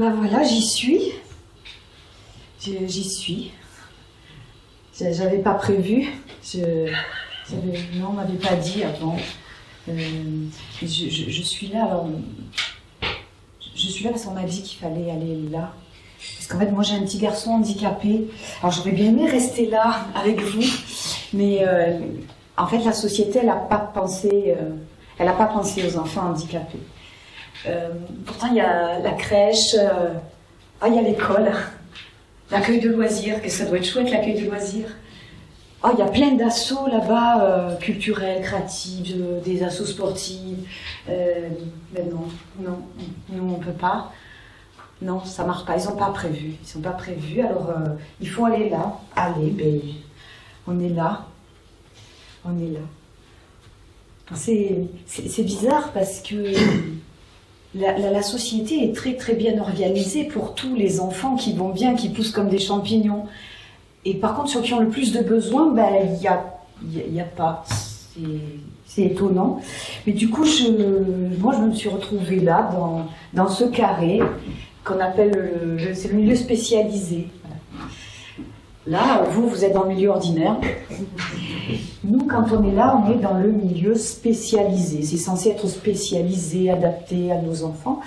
Bah voilà, j'y suis. J'y suis. J'avais pas prévu. Non, on m'avait pas dit avant. Je suis là. Alors, je suis là parce qu'on m'a dit qu'il fallait aller là. Parce qu'en fait, moi, j'ai un petit garçon handicapé. Alors, j'aurais bien aimé rester là avec vous, mais en fait, la société, elle n'a pas pensé aux enfants handicapés. Pourtant, il y a la crèche, il y a l'école, l'accueil de loisirs, que ça doit être chouette, l'accueil de loisirs. Il y a plein d'assauts là-bas, culturels, créatifs, des assos sportifs. Mais non, nous, on peut pas. Non, ça marche pas, ils sont pas prévus. Alors, il faut aller là. Allez, on est là. C'est bizarre parce que la société est très très bien organisée pour tous les enfants qui vont bien, qui poussent comme des champignons. Et par contre, ceux qui ont le plus de besoins, il y a pas. C'est étonnant. Mais du coup, moi, je me suis retrouvée là, dans ce carré qu'on appelle c'est le milieu spécialisé. Là, vous êtes dans le milieu ordinaire. Nous, quand on est là, on est dans le milieu spécialisé. C'est censé être spécialisé, adapté à nos enfants.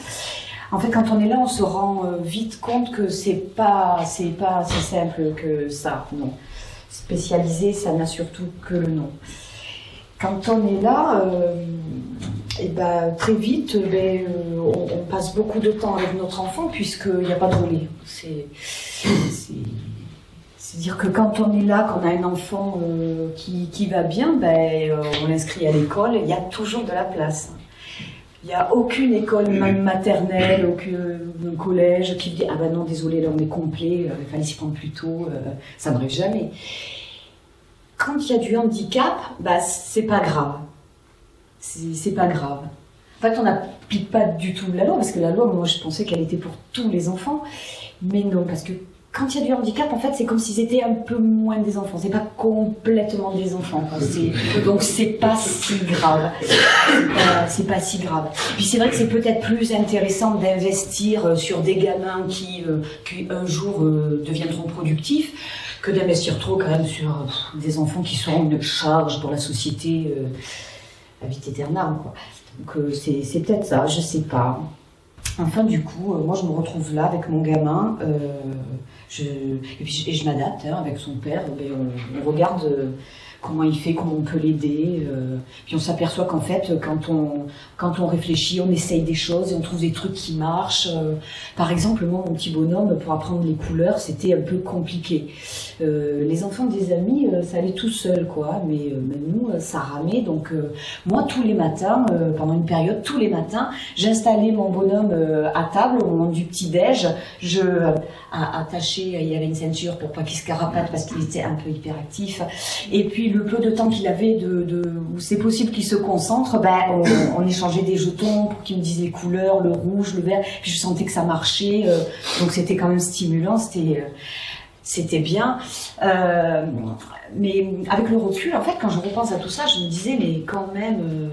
En fait, quand on est là, on se rend vite compte que c'est pas si simple que ça. Non. Spécialisé, ça n'a surtout que le nom. Quand on est là, très vite, on passe beaucoup de temps avec notre enfant puisqu'il n'y a pas de relais. C'est-à-dire que quand on est là, qu'on a un enfant qui va bien, on l'inscrit à l'école, il y a toujours de la place. Il n'y a aucune école maternelle, aucun collège qui dit « Ah ben non, désolé, là on est complet, il fallait s'y prendre plus tôt, ça n'arrive jamais ». Quand il y a du handicap, c'est pas grave. C'est pas grave. En fait, on n'applique pas du tout la loi, parce que la loi, moi je pensais qu'elle était pour tous les enfants, mais non, parce que quand il y a du handicap, en fait, c'est comme s'ils étaient un peu moins des enfants. C'est pas complètement des enfants. Donc c'est pas si grave. C'est pas si grave. Puis c'est vrai que c'est peut-être plus intéressant d'investir sur des gamins qui un jour deviendront productifs, que d'investir trop quand même sur des enfants qui seront une charge pour la société à vite éternelle, quoi. Donc c'est peut-être ça, je sais pas. Enfin, du coup, moi je me retrouve là avec mon gamin, et je m'adapte avec son père. On regarde comment il fait, comment on peut l'aider. Puis on s'aperçoit qu'en fait, quand on réfléchit, on essaye des choses et on trouve des trucs qui marchent. Par exemple, moi, mon petit bonhomme, pour apprendre les couleurs, c'était un peu compliqué. Les enfants des amis, ça allait tout seul, quoi. Mais même nous, ça ramait. Donc, moi, tous les matins, pendant une période, tous les matins, j'installais mon bonhomme à table au moment du petit-déj. Attaché, il y avait une ceinture pour pas qu'il se carapate parce qu'il était un peu hyperactif. Et puis, le peu de temps qu'il avait où c'est possible qu'il se concentre, on échangeait des jetons pour qu'il me dise les couleurs, le rouge, le vert. Puis je sentais que ça marchait. Donc, c'était quand même stimulant. C'était bien, mais avec le recul, en fait, quand je repense à tout ça, je me disais, mais quand même,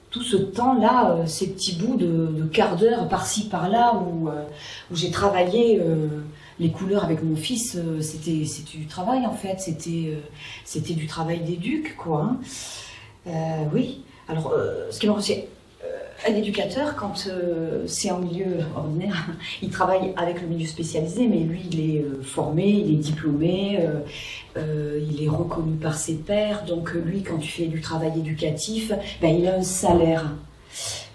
tout ce temps-là, ces petits bouts de quart d'heure par-ci, par-là, où j'ai travaillé les couleurs avec mon fils, c'était du travail, en fait, c'était du travail d'éduc, quoi. Oui, alors, ce qui m'a aussi... Un éducateur, quand c'est en milieu ordinaire, il travaille avec le milieu spécialisé, mais lui, il est formé, il est diplômé, il est reconnu par ses pairs. Donc lui, quand tu fais du travail éducatif, il a un salaire.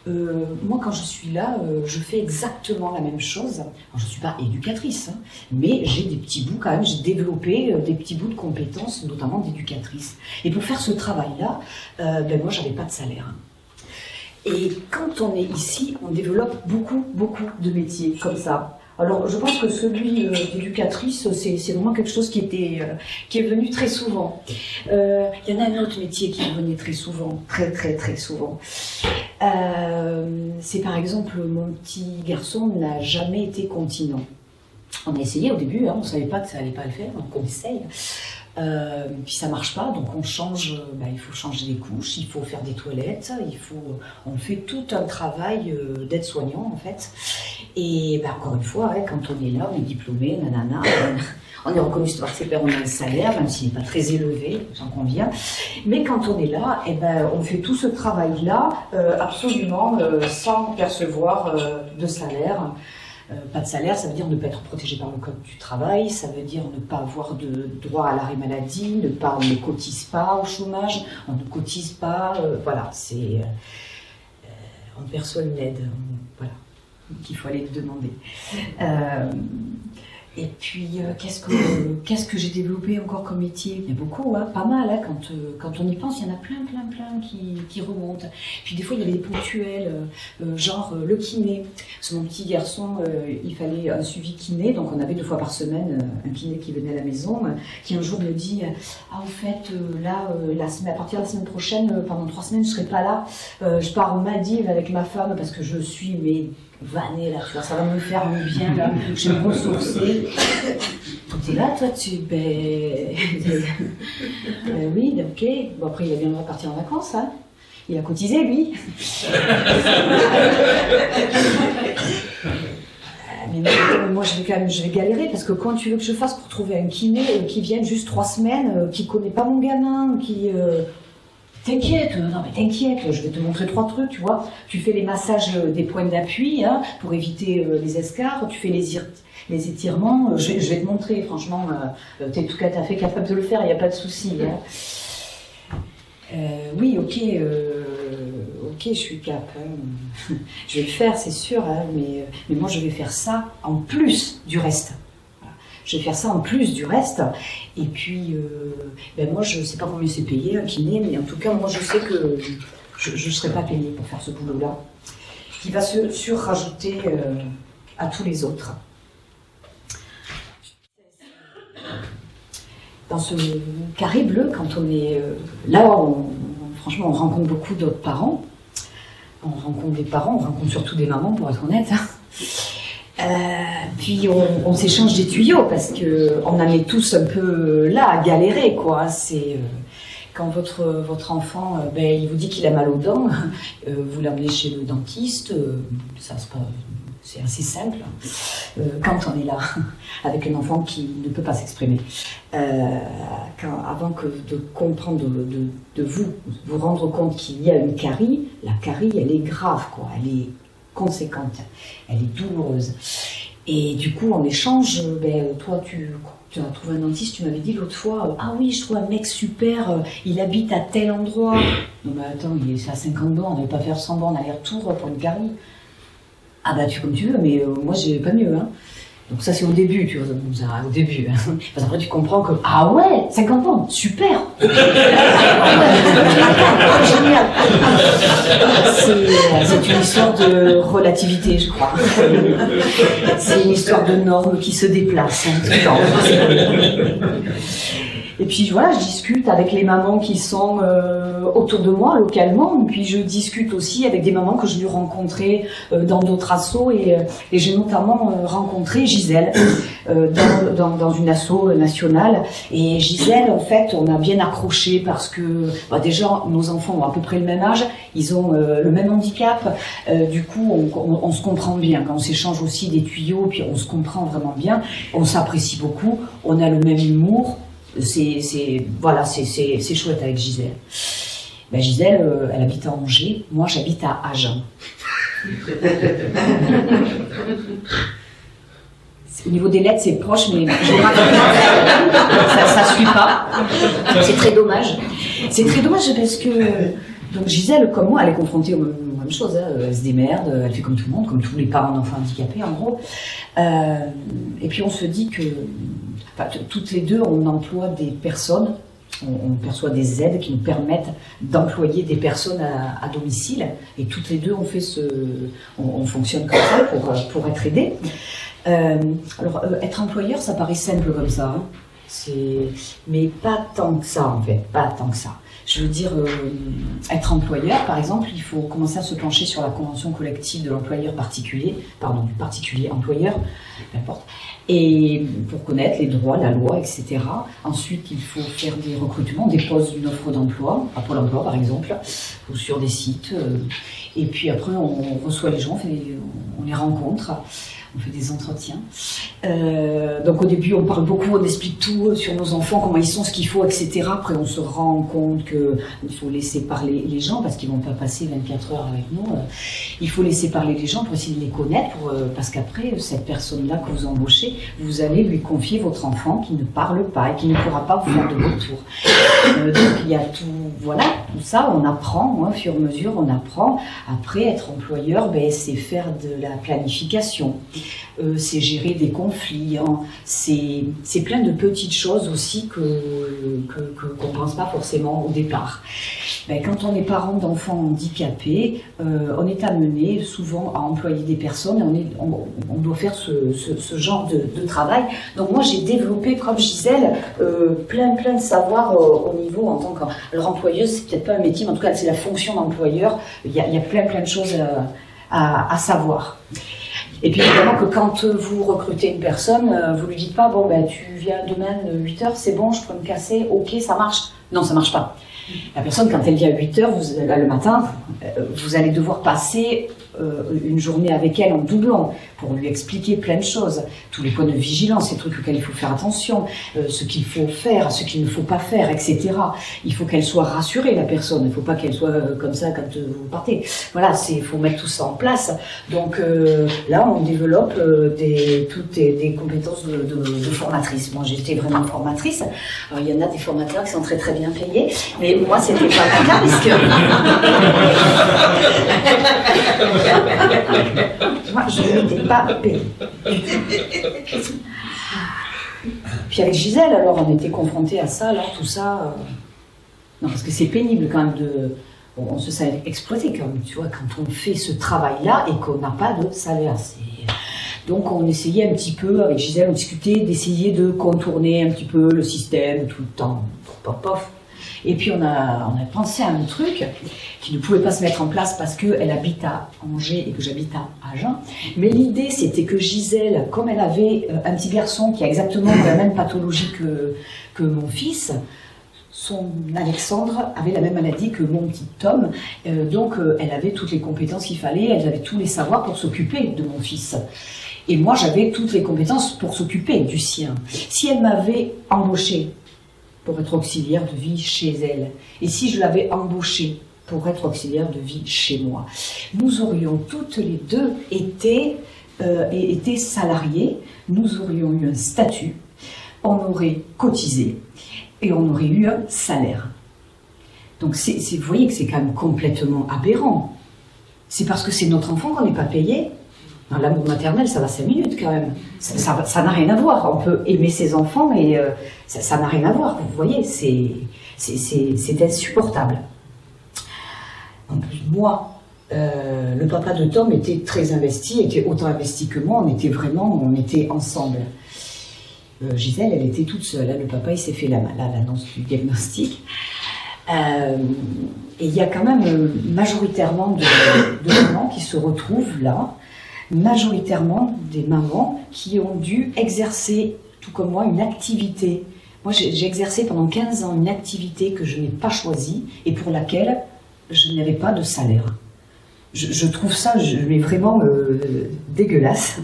Moi, quand je suis là, je fais exactement la même chose. Alors, je ne suis pas éducatrice, mais j'ai des petits bouts quand même, j'ai développé des petits bouts de compétences, notamment d'éducatrice. Et pour faire ce travail-là, moi, je n'avais pas de salaire. Et quand on est ici, on développe beaucoup de métiers comme ça. Alors, je pense que celui d'éducatrice, c'est vraiment quelque chose qui est venu très souvent. Il y en a un autre métier qui est venu très souvent, très souvent. C'est par exemple, mon petit garçon n'a jamais été continent. On a essayé au début, on ne savait pas que ça allait pas le faire, donc on essaye. Puis ça marche pas, donc on change, il faut changer les couches, il faut faire des toilettes, on fait tout un travail d'aide-soignant en fait. Et encore une fois, quand on est là, on est diplômé, nanana, on est reconnu par ses pairs, on a un salaire, même s'il n'est pas très élevé, j'en conviens. Mais quand on est là, on fait tout ce travail-là absolument sans percevoir de salaire. Pas de salaire, ça veut dire ne pas être protégé par le code du travail, ça veut dire ne pas avoir de droit à l'arrêt maladie, on ne cotise pas au chômage, on ne cotise pas, on perçoit une aide, voilà, qu'il faut aller demander. Et puis, qu'est-ce que j'ai développé encore comme métier? Il y a beaucoup, pas mal, quand on y pense, il y en a plein qui remontent. Puis des fois, il y avait des ponctuels, genre le kiné. Parce que mon petit garçon, il fallait un suivi kiné, donc on avait 2 fois par semaine un kiné qui venait à la maison, qui un jour me dit « Ah, au fait, à partir de la semaine prochaine, pendant 3 semaines, je ne serai pas là. Je pars aux Maldives avec ma femme parce que je suis... vanné là, tu vois, ça va me faire du bien là, je vais me ressourcer. Donc t'es là, toi, oui, ok. Bon, après, il a bien le droit de partir en vacances, hein. Il a cotisé, lui. Mais moi, je vais galérer, parce que quand tu veux que je fasse pour trouver un kiné qui vienne juste 3 semaines, qui connaît pas mon gamin, T'inquiète, je vais te montrer 3 trucs, tu vois. Tu fais les massages des points d'appui pour éviter les escarres, tu fais les étirements, je vais te montrer, franchement, t'es tout à fait capable de le faire, il n'y a pas de souci. Oui, ok, je suis cap. Je vais le faire, c'est sûr, mais moi je vais faire ça en plus du reste. Je vais faire ça en plus du reste. Et puis, moi, je ne sais pas combien c'est payé, un kiné, mais en tout cas, moi, je sais que je ne serai pas payée pour faire ce boulot-là, qui va se surrajouter à tous les autres. Dans ce carré bleu, quand on est là, franchement, on rencontre beaucoup d'autres parents. On rencontre des parents, on rencontre surtout des mamans, pour être honnête. Puis on s'échange des tuyaux parce qu'on en est tous un peu là à galérer, quoi. C'est quand votre enfant, il vous dit qu'il a mal aux dents, vous l'amenez chez le dentiste, c'est assez simple. Quand on est là avec un enfant qui ne peut pas s'exprimer, avant de comprendre, de vous rendre compte qu'il y a une carie, la carie, elle est grave, quoi. Elle est conséquente, elle est douloureuse. Et du coup, en échange, toi, tu as trouvé un dentiste, tu m'avais dit l'autre fois, ah oui, je trouve un mec super, il habite à tel endroit. Non mais attends, c'est à 50 bornes, on ne va pas faire 100 bornes aller-retour pour une carie. Ah bah tu comme tu veux, mais moi j'ai pas mieux. Donc ça c'est au début, tu vois, au début. Parce qu'après tu comprends que, ah ouais, 50 ans, super. Génial. C'est une histoire de relativité, je crois. C'est une histoire de normes qui se déplacent tout le temps. Et puis voilà, je discute avec les mamans qui sont autour de moi localement, puis je discute aussi avec des mamans que je vais rencontrer dans d'autres assos, et j'ai notamment rencontré Gisèle dans une asso nationale. Et Gisèle, en fait, on a bien accroché parce que déjà nos enfants ont à peu près le même âge, ils ont le même handicap, du coup on se comprend bien, quand on s'échange aussi des tuyaux, puis on se comprend vraiment bien, on s'apprécie beaucoup, on a le même humour. C'est chouette avec Gisèle. Gisèle, elle habite à Angers, moi j'habite à Agen. Au niveau des lettres, c'est proche, mais ça suit pas. C'est très dommage. C'est très dommage parce que donc Gisèle, comme moi, elle est confrontée aux mêmes choses. Elle se démerde, elle fait comme tout le monde, comme tous les parents d'enfants handicapés, en gros. Et puis on se dit que toutes les deux, on emploie des personnes, on perçoit des aides qui nous permettent d'employer des personnes à domicile, et toutes les deux, on fonctionne comme ça pour être aidés. Alors, être employeur, ça paraît simple comme ça. Mais pas tant que ça, en fait, pas tant que ça. Je veux dire, être employeur, par exemple, il faut commencer à se pencher sur la convention collective de l'employeur particulier, pardon, du particulier employeur, peu importe, et pour connaître les droits, la loi, etc. Ensuite, il faut faire des recrutements, des postes d'une offre d'emploi, à Pôle emploi par exemple, ou sur des sites. Et puis après, on reçoit les gens, on les rencontre. On fait des entretiens. Donc au début, on parle beaucoup, on explique tout sur nos enfants, comment ils sont, ce qu'il faut, etc. Après, on se rend compte qu'il faut laisser parler les gens, parce qu'ils ne vont pas passer 24 heures avec nous. Il faut laisser parler les gens pour essayer de les connaître, parce qu'après, cette personne-là que vous embauchez, vous allez lui confier votre enfant qui ne parle pas et qui ne pourra pas vous faire de retour. Donc il y a tout, voilà, tout ça, on apprend, au fur et à mesure, on apprend. Après, être employeur, c'est faire de la planification. C'est gérer des conflits, hein. C'est plein de petites choses aussi qu'on ne pense pas forcément au départ. Quand on est parent d'enfants handicapés, on est amené souvent à employer des personnes et on doit faire ce genre de travail. Donc moi j'ai développé, comme Gisèle, plein de savoirs au niveau en tant que... Alors employeuse, c'est peut-être pas un métier, mais en tout cas c'est la fonction d'employeur. Il y a plein de choses à savoir. Et puis évidemment que quand vous recrutez une personne, vous lui dites pas, tu viens demain 8h, c'est bon, je peux me casser, ok, ça marche. Non, ça marche pas. La personne, quand elle vient à 8h, le matin, vous allez devoir passer une journée avec elle en doublon pour lui expliquer plein de choses, tous les points de vigilance, les trucs auxquels il faut faire attention, ce qu'il faut faire, ce qu'il ne faut pas faire, etc. Il faut qu'elle soit rassurée, la personne. Il ne faut pas qu'elle soit comme ça quand vous partez. Voilà, il faut mettre tout ça en place. Donc là, on développe toutes des compétences de formatrice. Moi, j'étais vraiment formatrice. Alors, il y en a des formateurs qui sont très très bien payés, mais moi, c'était pas le cas parce que moi, je n'étais pas payée. Puis avec Gisèle, alors, on était confrontés à ça, là, tout ça. Non, parce que c'est pénible quand même on se sent exploité quand même, tu vois, quand on fait ce travail-là et qu'on n'a pas de salaire. Donc on essayait un petit peu, avec Gisèle, on discutait d'essayer de contourner un petit peu le système tout le temps. Pof. Et puis on a pensé à un truc qui ne pouvait pas se mettre en place parce qu'elle habite à Angers et que j'habite à Agen. Mais l'idée, c'était que Gisèle, comme elle avait un petit garçon qui a exactement la même pathologie que mon fils, son Alexandre avait la même maladie que mon petit Tom, donc elle avait toutes les compétences qu'il fallait, elle avait tous les savoirs pour s'occuper de mon fils. Et moi, j'avais toutes les compétences pour s'occuper du sien. Si elle m'avait embauchée pour être auxiliaire de vie chez elle, et si je l'avais embauchée pour être auxiliaire de vie chez moi, nous aurions toutes les deux été salariées, nous aurions eu un statut, on aurait cotisé, et on aurait eu un salaire. Donc vous voyez que c'est quand même complètement aberrant. C'est parce que c'est notre enfant qu'on n'est pas payé. Dans l'amour maternel, ça va 5 minutes quand même. Ça n'a rien à voir. On peut aimer ses enfants et ça n'a rien à voir. Vous voyez, c'est insupportable. En plus, moi, le papa de Tom était très investi, était autant investi que moi. On était ensemble. Gisèle, elle était toute seule. Le papa, il s'est fait l'annonce du diagnostic. Et il y a quand même majoritairement de mamans qui se retrouvent là, majoritairement des mamans qui ont dû exercer, tout comme moi, une activité. Moi, j'ai exercé pendant 15 ans une activité que je n'ai pas choisie et pour laquelle je n'avais pas de salaire. Je trouve ça vraiment dégueulasse.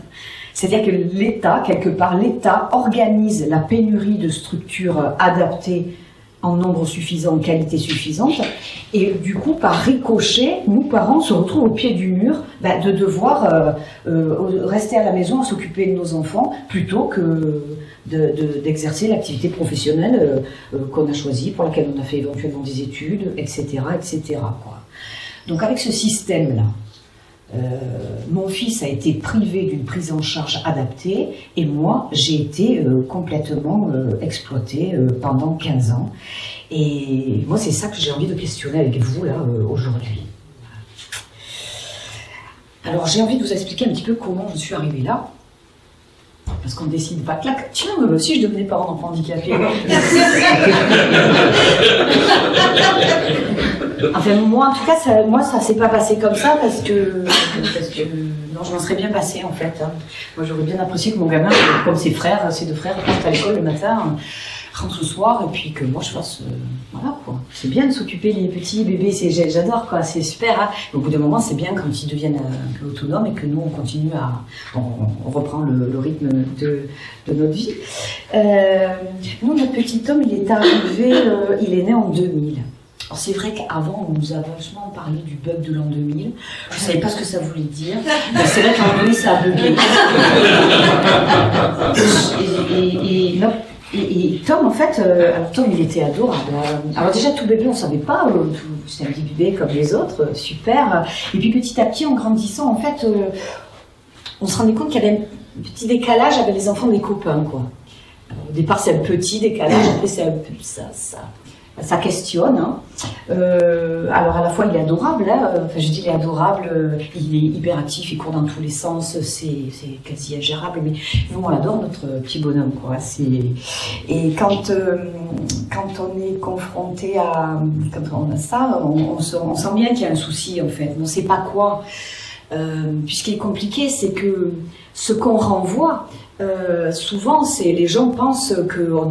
C'est-à-dire que l'État, quelque part, l'État organise la pénurie de structures adaptées en nombre suffisant, en qualité suffisante, et du coup, par ricochet, nous, parents, se retrouvent au pied du mur de devoir rester à la maison à s'occuper de nos enfants, plutôt que d'exercer l'activité professionnelle qu'on a choisie, pour laquelle on a fait éventuellement des études, etc., etc., quoi. Donc avec ce système-là, mon fils a été privé d'une prise en charge adaptée et moi j'ai été complètement exploitée pendant 15 ans et moi c'est ça que j'ai envie de questionner avec vous là aujourd'hui. Alors j'ai envie de vous expliquer un petit peu comment je suis arrivée là. parce qu'on décide pas, clac, tiens, si je devenais parent d'enfant handicapé. Enfin, moi, en tout cas, ça s'est pas passé comme ça, parce que non, je m'en serais bien passé, en fait. Hein. Moi, j'aurais bien apprécié que mon gamin, comme ses deux frères, partent à l'école le matin, rentre le soir, et puis que moi, je fasse... voilà, quoi. C'est bien de s'occuper des petits bébés, j'adore, quoi. C'est super, hein. Au bout d'un moment, c'est bien quand ils deviennent un peu autonomes et que nous, on continue on reprend le rythme de notre vie. Nous, notre petit homme, il est arrivé, il est né en 2000. Alors c'est vrai qu'avant, on nous a vachement parlé du bug de l'an 2000. Je ne savais pas ce que ça voulait dire. Mais c'est vrai qu'à un moment donné, ça a bugué. Et Tom, en fait, alors Tom, il était adorable. Alors déjà, tout bébé, on ne savait pas, c'est un petit bébé comme les autres, super. Et puis petit à petit, en grandissant, en fait, on se rendait compte qu'il y avait un petit décalage avec les enfants des copains, quoi. Alors, au départ, c'est un petit décalage, après, c'est un peu ça questionne. Hein. Alors à la fois il est adorable, hein. Enfin je dis il est adorable, il est hyperactif, il court dans tous les sens, c'est quasi ingérable, mais nous on adore notre petit bonhomme, quoi. Et quand on est confronté quand on a ça, on sent bien qu'il y a un souci en fait, on ne sait pas quoi. Puisqu'il est compliqué, c'est que ce qu'on renvoie, souvent c'est les gens pensent qu'on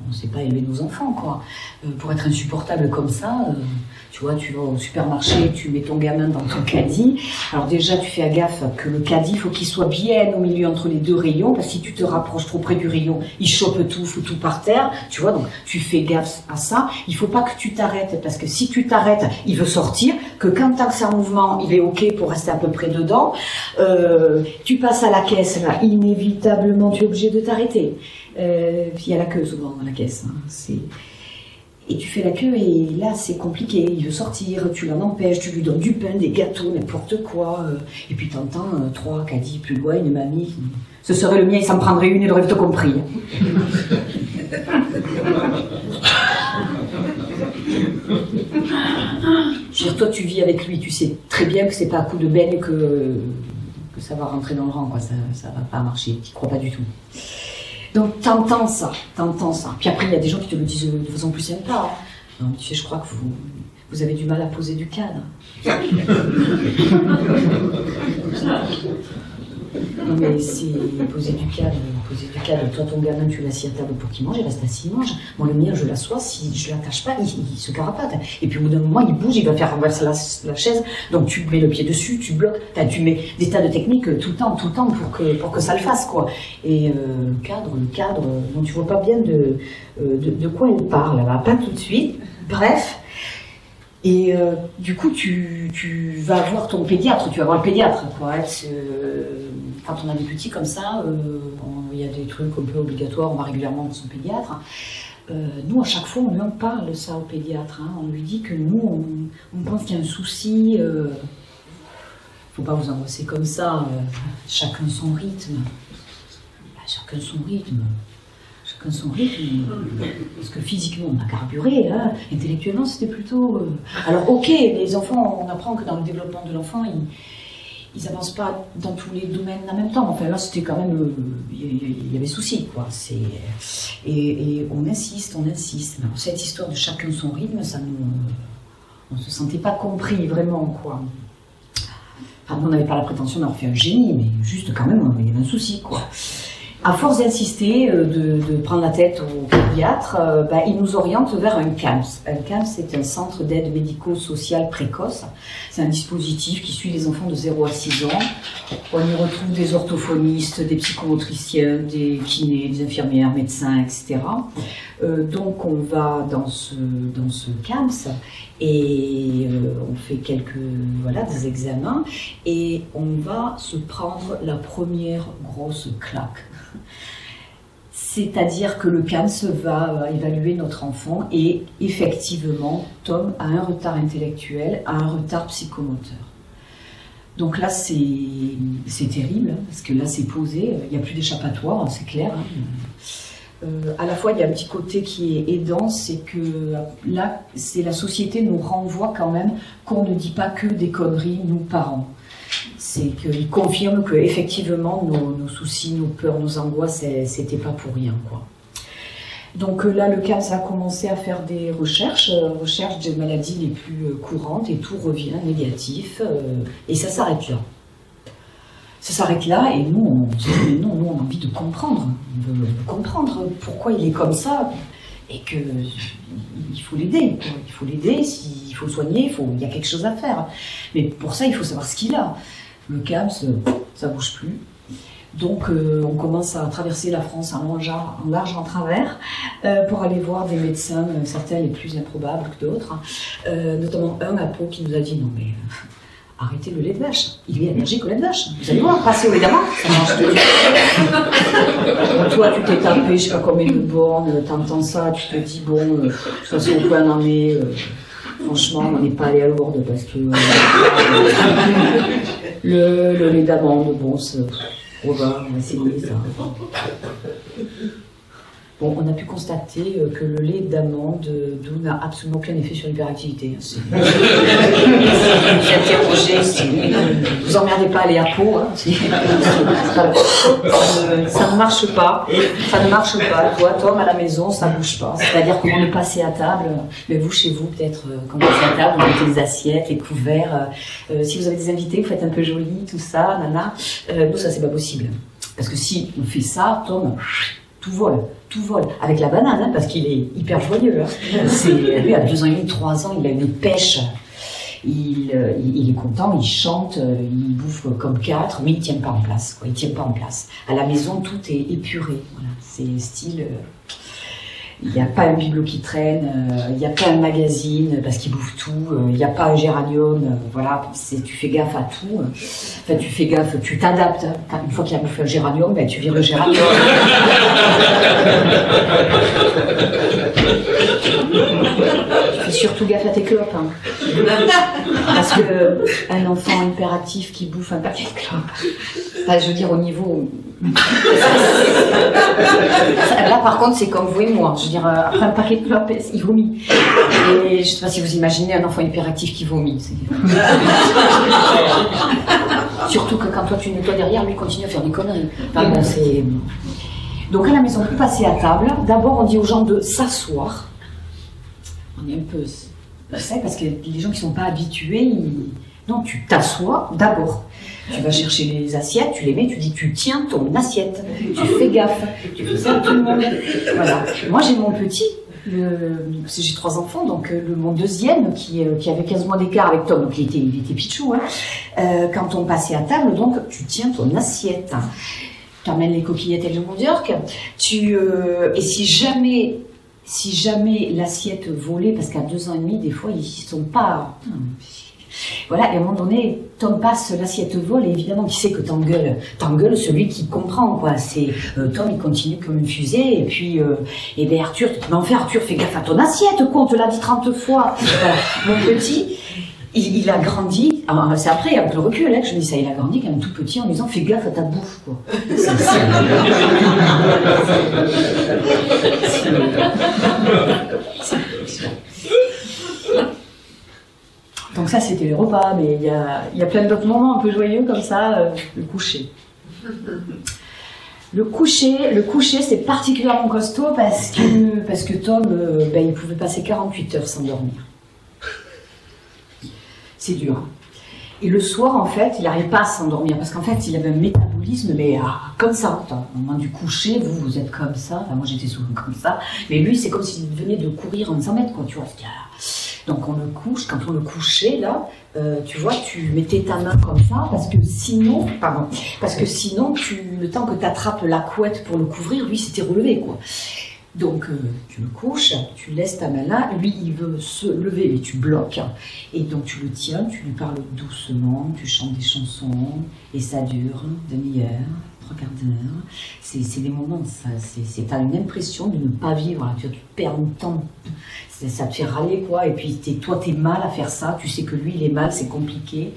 ne sait pas élever nos enfants, quoi. Pour être insupportable comme ça, tu vois, tu vas au supermarché, tu mets ton gamin dans ton caddie. Alors déjà, tu fais gaffe que le caddie, il faut qu'il soit bien au milieu entre les deux rayons, parce que si tu te rapproches trop près du rayon, il chope tout, fout tout par terre, tu vois, donc tu fais gaffe à ça. Il faut pas que tu t'arrêtes, parce que si tu t'arrêtes, il veut sortir, que quand c'est en mouvement, il est OK pour rester à peu près dedans. Tu passes à la caisse, là, inévitablement, tu es obligé de t'arrêter. Il y a la queue souvent dans la caisse, hein. Et tu fais la queue et là c'est compliqué, il veut sortir, tu l'en empêches, tu lui donnes du pain, des gâteaux, n'importe quoi, et puis t'entends 3 caddies plus loin, une mamie, ce serait le mien, il s'en prendrait une, il aurait tout compris. Je veux dire, toi tu vis avec lui, tu sais très bien que c'est pas à coup de benne que ça va rentrer dans le rang, quoi. Ça va pas marcher, tu crois pas du tout. Donc t'entends ça. Puis après, il y a des gens qui te le disent de façon plus sympa. Non, tu sais, je crois que vous avez du mal à poser du cadre. Non mais c'est poser du cadre. Toi, ton gamin, tu l'assis à table pour qu'il mange, il reste assis, il mange. Moi, le mien, je l'assois, si je l'attache pas, il se carapate. Et puis au bout d'un moment, il bouge, il va faire renverser la chaise. Donc tu mets le pied dessus, tu bloques. Tu mets des tas de techniques tout le temps pour que ça le fasse, quoi. Et le cadre, non, tu vois pas bien de quoi il parle, là, pas tout de suite. Bref. Et du coup, tu vas voir ton pédiatre, tu vas voir le pédiatre, quoi. Quand on a des petits comme ça, il y a des trucs un peu obligatoires, on va régulièrement dans son pédiatre. Nous, à chaque fois, on lui en parle de ça au pédiatre. Hein. On lui dit que nous, on pense qu'il y a un souci. Faut pas vous angoisser comme ça. Chacun son rythme. Chacun son rythme, parce que physiquement on a carburé, hein. Intellectuellement c'était plutôt... Alors ok, les enfants, on apprend que dans le développement de l'enfant, ils avancent pas dans tous les domaines en même temps. Enfin là c'était quand même... il y avait souci, quoi. Et on insiste. Alors, cette histoire de chacun son rythme, on se sentait pas compris vraiment, quoi. Enfin, on n'avait pas la prétention d'avoir fait un génie, mais juste quand même, il y avait un souci, quoi. À force d'insister, de prendre la tête au pédiatre, il nous oriente vers un CAMS. Un CAMS, c'est un centre d'aide médico-sociale précoce. C'est un dispositif qui suit les enfants de 0 à 6 ans. On y retrouve des orthophonistes, des psychomotriciens, des kinés, des infirmières, médecins, etc. Donc on va dans ce CAMS et on fait des examens et on va se prendre la première grosse claque. C'est-à-dire que le CAMS va évaluer notre enfant et effectivement, Tom a un retard intellectuel, a un retard psychomoteur. Donc là, c'est terrible, parce que là, c'est posé, il n'y a plus d'échappatoire, c'est clair. Hein. À la fois, il y a un petit côté qui est aidant, c'est que là, la société nous renvoie quand même qu'on ne dit pas que des conneries, nous, parents. c'est qu'il confirme que effectivement nos soucis, nos peurs, nos angoisses, c'était pas pour rien, quoi. Donc là, le CAMS a commencé à faire des recherches des maladies les plus courantes et tout revient négatif et ça s'arrête là. Ça s'arrête là et nous, on a envie de comprendre. On veut comprendre pourquoi il est comme ça et qu'il faut l'aider. Il faut l'aider, il faut le soigner, il y a quelque chose à faire. Mais pour ça, il faut savoir ce qu'il a. Le CAMS, ça bouge plus. Donc on commence à traverser la France en large, en travers pour aller voir des médecins, certains les plus improbables que d'autres, notamment un à Pau qui nous a dit non mais arrêtez le lait de vache, il est allergique au lait de vache, vous allez voir, passez au lait d'amande, ça marche de toi tu t'es tapé, je sais pas combien de bornes, t'entends ça, tu te dis bon, de toute façon on peut en emmener, franchement on n'est pas allé à Lourdes parce que le lait d'amande, bon on va essayer ça. Bon, on a pu constater que le lait d'amande doux n'a absolument aucun effet sur l'hyperactivité. Vous interrogez, vous emmerdez pas à aller à Pau, hein. Ça ne marche pas. Ça ne marche pas. Toi, Tom, à la maison, ça bouge pas. C'est-à-dire qu'on est passé à table, mais vous, chez vous, peut-être, quand vous passez à table, vous mettez les assiettes, les couverts. Si vous avez des invités, vous faites un peu joli, tout ça, nana. Nous, ça, c'est pas possible. Parce que si on fait ça, Tom, tout vole. Avec la banane, hein, parce qu'il est hyper joyeux. Hein. Lui, à 2 ans et demi, 3 ans, il a une pêche. Il est content, il chante, il bouffe comme 4, mais il tient pas en place. Quoi. Il tient pas en place. À la maison, tout est épuré. Voilà. C'est style... il n'y a pas un bibelot qui traîne, il n'y a pas un magazine parce qu'il bouffe tout, il n'y a pas un géranium, voilà, tu fais gaffe à tout. Enfin, tu fais gaffe, tu t'adaptes. Hein. Une fois qu'il a bouffé un géranium, ben, tu vires le géranium. Tu fais surtout gaffe à tes clopes. Hein. Parce qu'un enfant hyperactif qui bouffe un paquet de clopes, enfin, je veux dire au niveau... Là par contre c'est comme vous et moi, je veux dire après un paquet de clopes il vomit et je sais pas si vous imaginez un enfant hyperactif qui vomit surtout que quand toi tu nettoies derrière lui il continue à faire des conneries. Enfin, bon, donc à la maison vous passez à table, d'abord on dit aux gens de s'asseoir, on est un peu sec parce que les gens qui sont pas habitués non, tu t'assois d'abord. Tu vas chercher les assiettes, tu les mets, tu dis tu tiens ton assiette, tu fais gaffe, tu fais ça à tout le monde. Voilà. Moi j'ai mon petit, j'ai 3 enfants, donc mon deuxième qui avait 15 mois d'écart avec Tom, donc il était pichou. Hein. Quand on passait à table, donc tu tiens ton assiette. Tu emmènes les coquillettes et le jambon d'York. Et si jamais l'assiette volait, parce qu'à 2 ans et demi, des fois ils sont pas. Voilà, et à un moment donné, Tom passe, l'assiette vole, et évidemment, qui sait que t'engueules celui qui comprend, quoi. C'est, Tom, il continue comme une fusée, et puis, et ben Arthur, mais enfin, Arthur, fais gaffe à ton assiette, quoi, on te l'a dit 30 fois. Voilà. Mon petit, il a grandi, c'est après, avec le recul, là, que je me dis ça, il a grandi quand même tout petit en disant, fais gaffe à ta bouffe, quoi. Donc ça, c'était les repas, mais il y a plein d'autres moments un peu joyeux comme ça, le coucher. Le coucher, c'est particulièrement costaud parce que Tom, il pouvait passer 48 heures sans dormir. C'est dur. Et le soir, en fait, il n'arrivait pas à s'endormir parce qu'en fait, il avait un métabolisme, mais comme ça. Au moment du coucher, vous êtes comme ça. Enfin, moi, j'étais souvent comme ça. Mais lui, c'est comme s'il venait de courir en 100 mètres, quoi, tu vois. Donc on le couche, quand on le couchait là, tu vois, tu mettais ta main comme ça, parce que sinon, le temps que tu attrapes la couette pour le couvrir, lui s'était relevé, quoi. Donc tu le couches, tu laisses ta main là, lui il veut se lever, mais tu bloques, et donc tu le tiens, tu lui parles doucement, tu chantes des chansons, et ça dure 1/2 heure, 3/4 d'heure. C'est des moments, t'as une impression de ne pas vivre, là, tu perds le temps, ça te fait râler, quoi, et puis toi t'es mal à faire ça, tu sais que lui il est mal, c'est compliqué.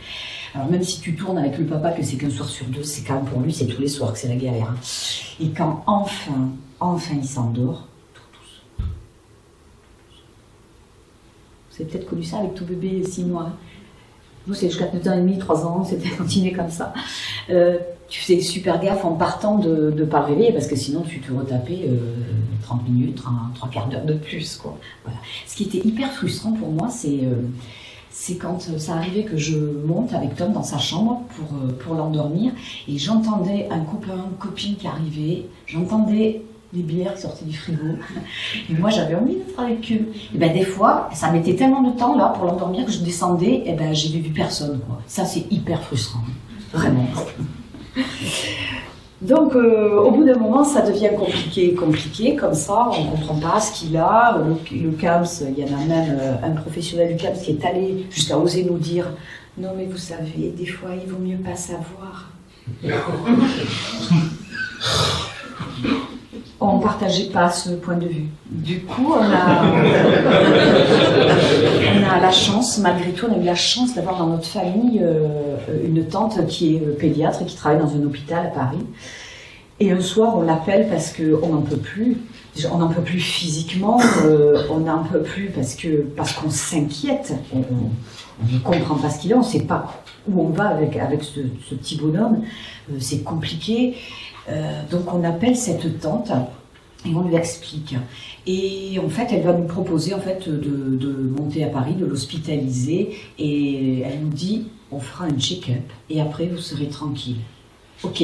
Alors même si tu tournes avec le papa que c'est qu'un soir sur 2, c'est quand même pour lui, c'est tous les soirs que c'est la galère. Hein. Et quand enfin il s'endort, tout douce. Vous avez peut-être connu ça avec tout bébé 6 mois. Nous, c'est jusqu'à 2 ans et demi, 3 ans, c'était continué comme ça. Tu faisais super gaffe en partant de ne pas le réveiller, parce que sinon tu te retapais 30 minutes, 3 quarts d'heure de plus, quoi. Voilà. Ce qui était hyper frustrant pour moi, c'est quand ça arrivait que je monte avec Tom dans sa chambre pour l'endormir, et j'entendais un copain, une copine qui arrivait, j'entendais les bières qui sortaient du frigo, et moi j'avais envie d'être avec eux. Et ben des fois, ça mettait tellement de temps là pour l'endormir que je descendais, et ben j'ai vu personne, quoi. Ça c'est hyper frustrant, vraiment. Donc au bout d'un moment ça devient compliqué, comme ça, on ne comprend pas ce qu'il a. Le CAMS, il y en a même un professionnel du CAMS qui est allé jusqu'à oser nous dire « Non mais vous savez, des fois il vaut mieux pas savoir ». On ne partageait pas ce point de vue. Du coup, on a la chance, malgré tout, on a eu la chance d'avoir dans notre famille une tante qui est pédiatre et qui travaille dans un hôpital à Paris. Et un soir, on l'appelle parce qu'on n'en peut plus. On n'en peut plus physiquement, on n'en peut plus parce qu'on s'inquiète. On ne comprend pas ce qu'il est, on ne sait pas où on va avec ce petit bonhomme. C'est compliqué. Donc on appelle cette tante et on lui explique. Et en fait, elle va nous proposer en fait de monter à Paris, de l'hospitaliser. Et elle nous dit, on fera un check-up et après vous serez tranquille. Ok,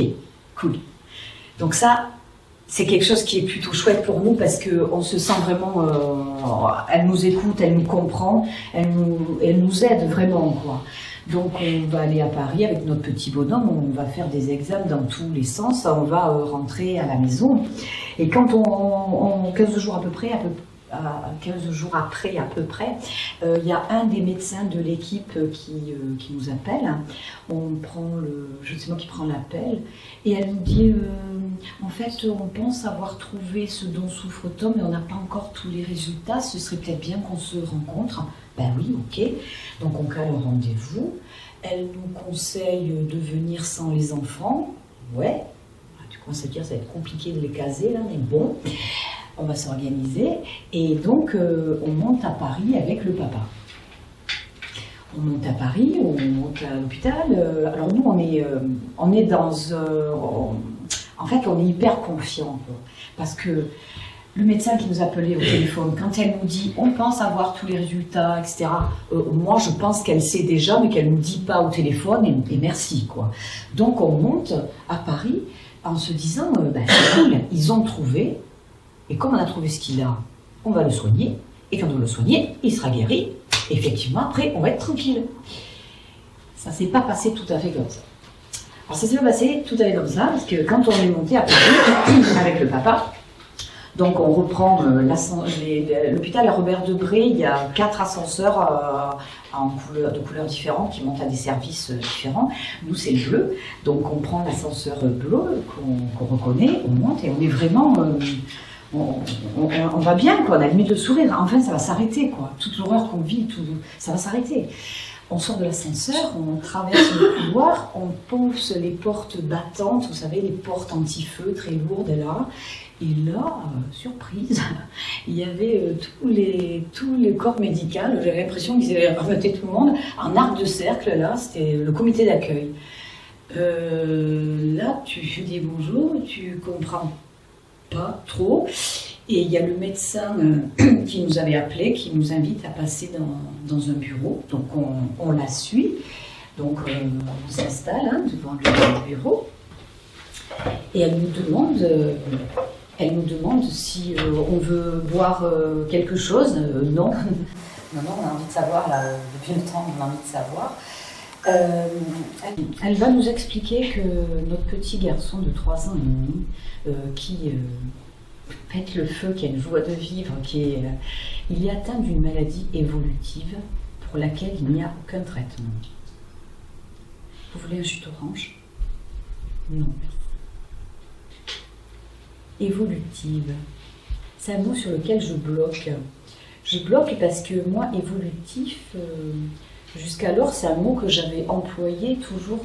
cool. Donc ça, c'est quelque chose qui est plutôt chouette pour nous parce qu'on se sent vraiment... elle nous écoute, elle nous comprend, elle nous aide vraiment, quoi. Donc on va aller à Paris avec notre petit bonhomme, on va faire des examens dans tous les sens, on va rentrer à la maison. Et quand 15 jours après, il y a un des médecins de l'équipe qui nous appelle. On prend je ne sais pas qui prend l'appel, et elle nous dit en fait on pense avoir trouvé ce dont souffre Tom, mais on n'a pas encore tous les résultats, ce serait peut-être bien qu'on se rencontre. Ben oui, ok. Donc on cale un rendez-vous. Elle nous conseille de venir sans les enfants. Ouais. Tu commences à dire ça va être compliqué de les caser là, mais bon, on va s'organiser. Et donc on monte à Paris avec le papa. On monte à Paris, on monte à l'hôpital. Alors nous on est dans en fait on est hyper confiants, quoi, parce que le médecin qui nous appelait au téléphone, quand elle nous dit « on pense avoir tous les résultats, etc. » moi, je pense qu'elle sait déjà, mais qu'elle ne nous dit pas au téléphone, et merci, quoi. Donc, on monte à Paris en se disant « c'est cool, ils ont trouvé, et comme on a trouvé ce qu'il a, on va le soigner, et quand on va le soigner, il sera guéri, et effectivement, après, on va être tranquille. » Ça ne s'est pas passé tout à fait comme ça. Alors, ça s'est pas passé tout à fait comme ça, parce que quand on est monté à Paris avec le papa, donc on reprend l'hôpital Robert Debré, il y a 4 ascenseurs de couleurs différentes qui montent à des services différents. Nous c'est le bleu, donc on prend l'ascenseur bleu qu'on reconnaît, on monte et on est vraiment... on va bien, quoi, on a limite le sourire, enfin ça va s'arrêter, quoi. Toute l'horreur qu'on vit, ça va s'arrêter. On sort de l'ascenseur, on traverse le couloir, on pousse les portes battantes, vous savez, les portes anti-feu très lourdes là. Et là, surprise, il y avait tout le corps médical. J'avais l'impression qu'ils avaient ramené tout le monde en arc de cercle. Là, c'était le comité d'accueil. Là, tu dis bonjour, tu comprends pas trop. Et il y a le médecin qui nous avait appelé, qui nous invite à passer dans un bureau. Donc on la suit. Donc on s'installe devant le bureau. Et elle nous demande si on veut boire quelque chose. Non. Non, on a envie de savoir, là, depuis le temps, on a envie de savoir. Elle va nous expliquer que notre petit garçon de 3 ans et demi, qui pète le feu, qui a une joie de vivre, il est atteint d'une maladie évolutive pour laquelle il n'y a aucun traitement. Vous voulez un jus d'orange? Non, merci. Évolutive, c'est un mot sur lequel je bloque. Je bloque parce que moi, évolutif, jusqu'alors, c'est un mot que j'avais employé toujours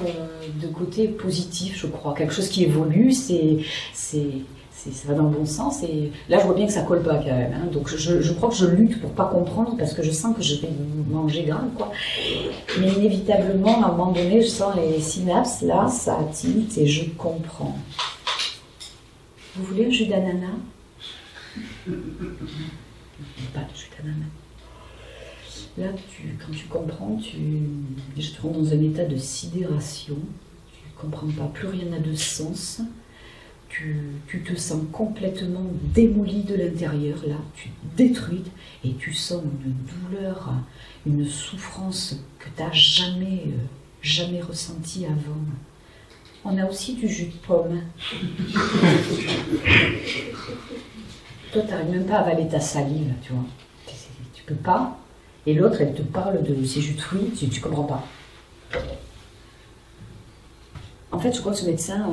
de côté positif, je crois. Quelque chose qui évolue, c'est ça va dans le bon sens. Et là, je vois bien que ça colle pas quand même. Hein. Donc, je crois que je lutte pour pas comprendre parce que je sens que je vais manger grave, quoi. Mais inévitablement, à un moment donné, je sens les synapses, là, ça tilte et je comprends. Vous voulez un jus d'ananas? Pas de jus d'ananas. Là, quand tu comprends, je te rends dans un état de sidération. Tu ne comprends pas, plus rien n'a de sens. Tu te sens complètement démoli de l'intérieur, là. Tu te détruis et tu sens une douleur, une souffrance que tu n'as jamais ressentie avant. On a aussi du jus de pomme. Toi, tu n'arrives même pas à avaler ta salive, tu vois. Tu peux pas. Et l'autre, elle te parle de ces jus de fruits, tu ne comprends pas. En fait, je crois que ce médecin,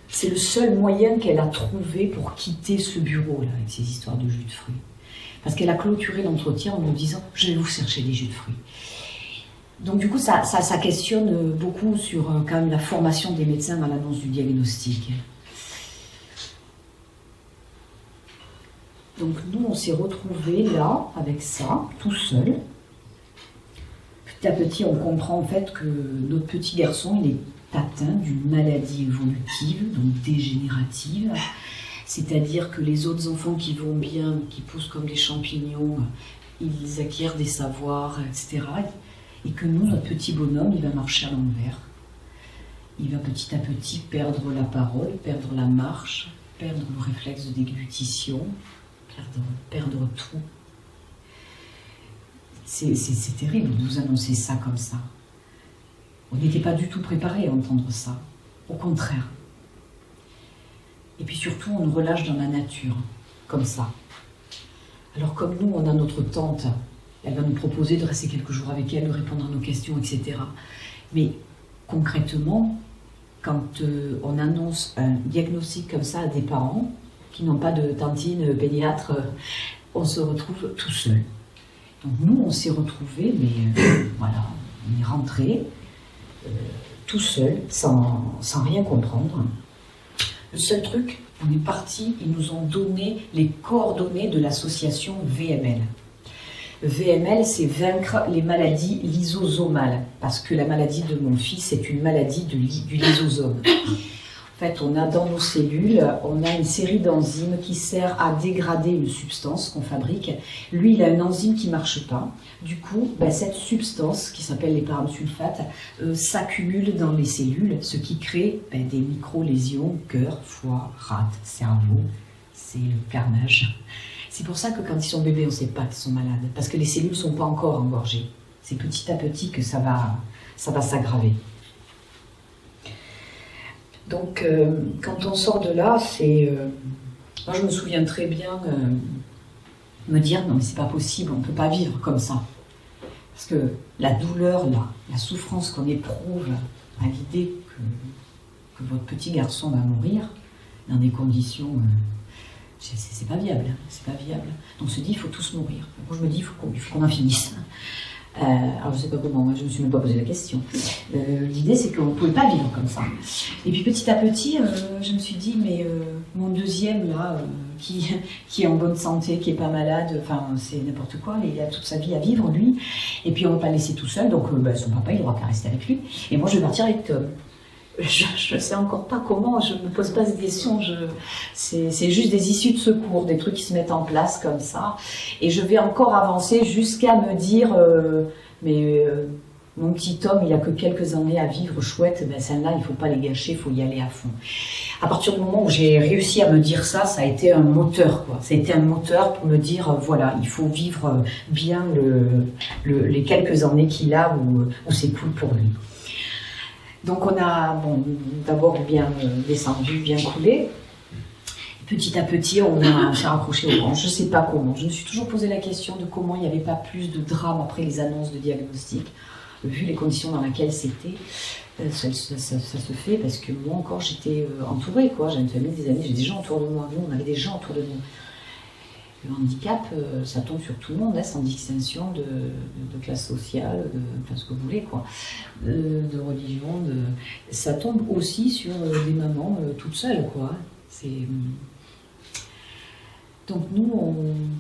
c'est le seul moyen qu'elle a trouvé pour quitter ce bureau-là, avec ces histoires de jus de fruits. Parce qu'elle a clôturé l'entretien en nous disant « je vais vous chercher des jus de fruits ». Donc du coup, ça questionne beaucoup sur quand même la formation des médecins à l'annonce du diagnostic. Donc nous, on s'est retrouvés là, avec ça, tout seul. Petit à petit, on comprend en fait que notre petit garçon, il est atteint d'une maladie évolutive, donc dégénérative. C'est-à-dire que les autres enfants qui vont bien, qui poussent comme des champignons, ils acquièrent des savoirs, etc. Et que nous, notre petit bonhomme, il va marcher à l'envers. Il va petit à petit perdre la parole, perdre la marche, perdre le réflexe de déglutition, perdre tout. C'est terrible de nous annoncer ça comme ça. On n'était pas du tout préparés à entendre ça. Au contraire. Et puis surtout, on nous relâche dans la nature, comme ça. Alors comme nous, on a notre tante, elle va nous proposer de rester quelques jours avec elle, de répondre à nos questions, etc. Mais concrètement, quand on annonce un diagnostic comme ça à des parents qui n'ont pas de tantine pédiatre, on se retrouve tout seul. Donc nous, on s'est retrouvés, mais voilà, on est rentrés tout seul, sans rien comprendre. Le seul truc, on est parti, ils nous ont donné les coordonnées de l'association VML. VML, c'est vaincre les maladies lysosomales, parce que la maladie de mon fils est une maladie du lysosome. En fait, on a dans nos cellules, on a une série d'enzymes qui sert à dégrader une substance qu'on fabrique. Lui, il a une enzyme qui ne marche pas. Du coup, cette substance, qui s'appelle les parasulfates, s'accumule dans les cellules, ce qui crée des micro-lésions, cœur, foie, rate, cerveau. C'est le carnage. C'est pour ça que quand ils sont bébés, on ne sait pas qu'ils sont malades, parce que les cellules ne sont pas encore engorgées. C'est petit à petit que ça va s'aggraver. Donc, quand on sort de là, moi, je me souviens très bien me dire, non mais c'est pas possible, on ne peut pas vivre comme ça. Parce que la douleur, la souffrance qu'on éprouve à l'idée que votre petit garçon va mourir dans des conditions... c'est pas viable, c'est pas viable. Donc on se dit, il faut tous mourir. Moi, je me dis, il faut qu'on en finisse. Alors je sais pas comment, moi je me suis même pas posé la question. L'idée c'est qu'on ne pouvait pas vivre comme ça. Et puis petit à petit, je me suis dit, mais mon deuxième là, qui est en bonne santé, qui est pas malade, enfin c'est n'importe quoi, il a toute sa vie à vivre lui, et puis on va pas le laisser tout seul, donc son papa il aura qu'à rester avec lui, et moi je vais partir avec Tom. Je ne sais encore pas comment, je ne me pose pas ces questions, c'est juste des issues de secours, des trucs qui se mettent en place comme ça. Et je vais encore avancer jusqu'à me dire, mon petit Tom, il a que quelques années à vivre, chouette, celle-là, il ne faut pas les gâcher, il faut y aller à fond. À partir du moment où j'ai réussi à me dire ça, ça a été un moteur, quoi. Ça a été un moteur pour me dire, voilà, il faut vivre bien les quelques années qu'il a où c'est cool pour lui. Donc on a d'abord bien descendu, bien coulé. Petit à petit, on s'est rapproché au branches. Je ne sais pas comment. Je me suis toujours posé la question de comment il n'y avait pas plus de drame après les annonces de diagnostic. Vu les conditions dans lesquelles c'était, ça se fait parce que moi encore j'étais entourée, quoi. J'ai une famille, des amis, j'ai des gens autour de moi. Nous, on avait des gens autour de nous. Le handicap, ça tombe sur tout le monde, sans distinction de classe sociale, enfin ce que vous voulez, quoi, de religion. Ça tombe aussi sur des mamans toutes seules, quoi. Donc nous,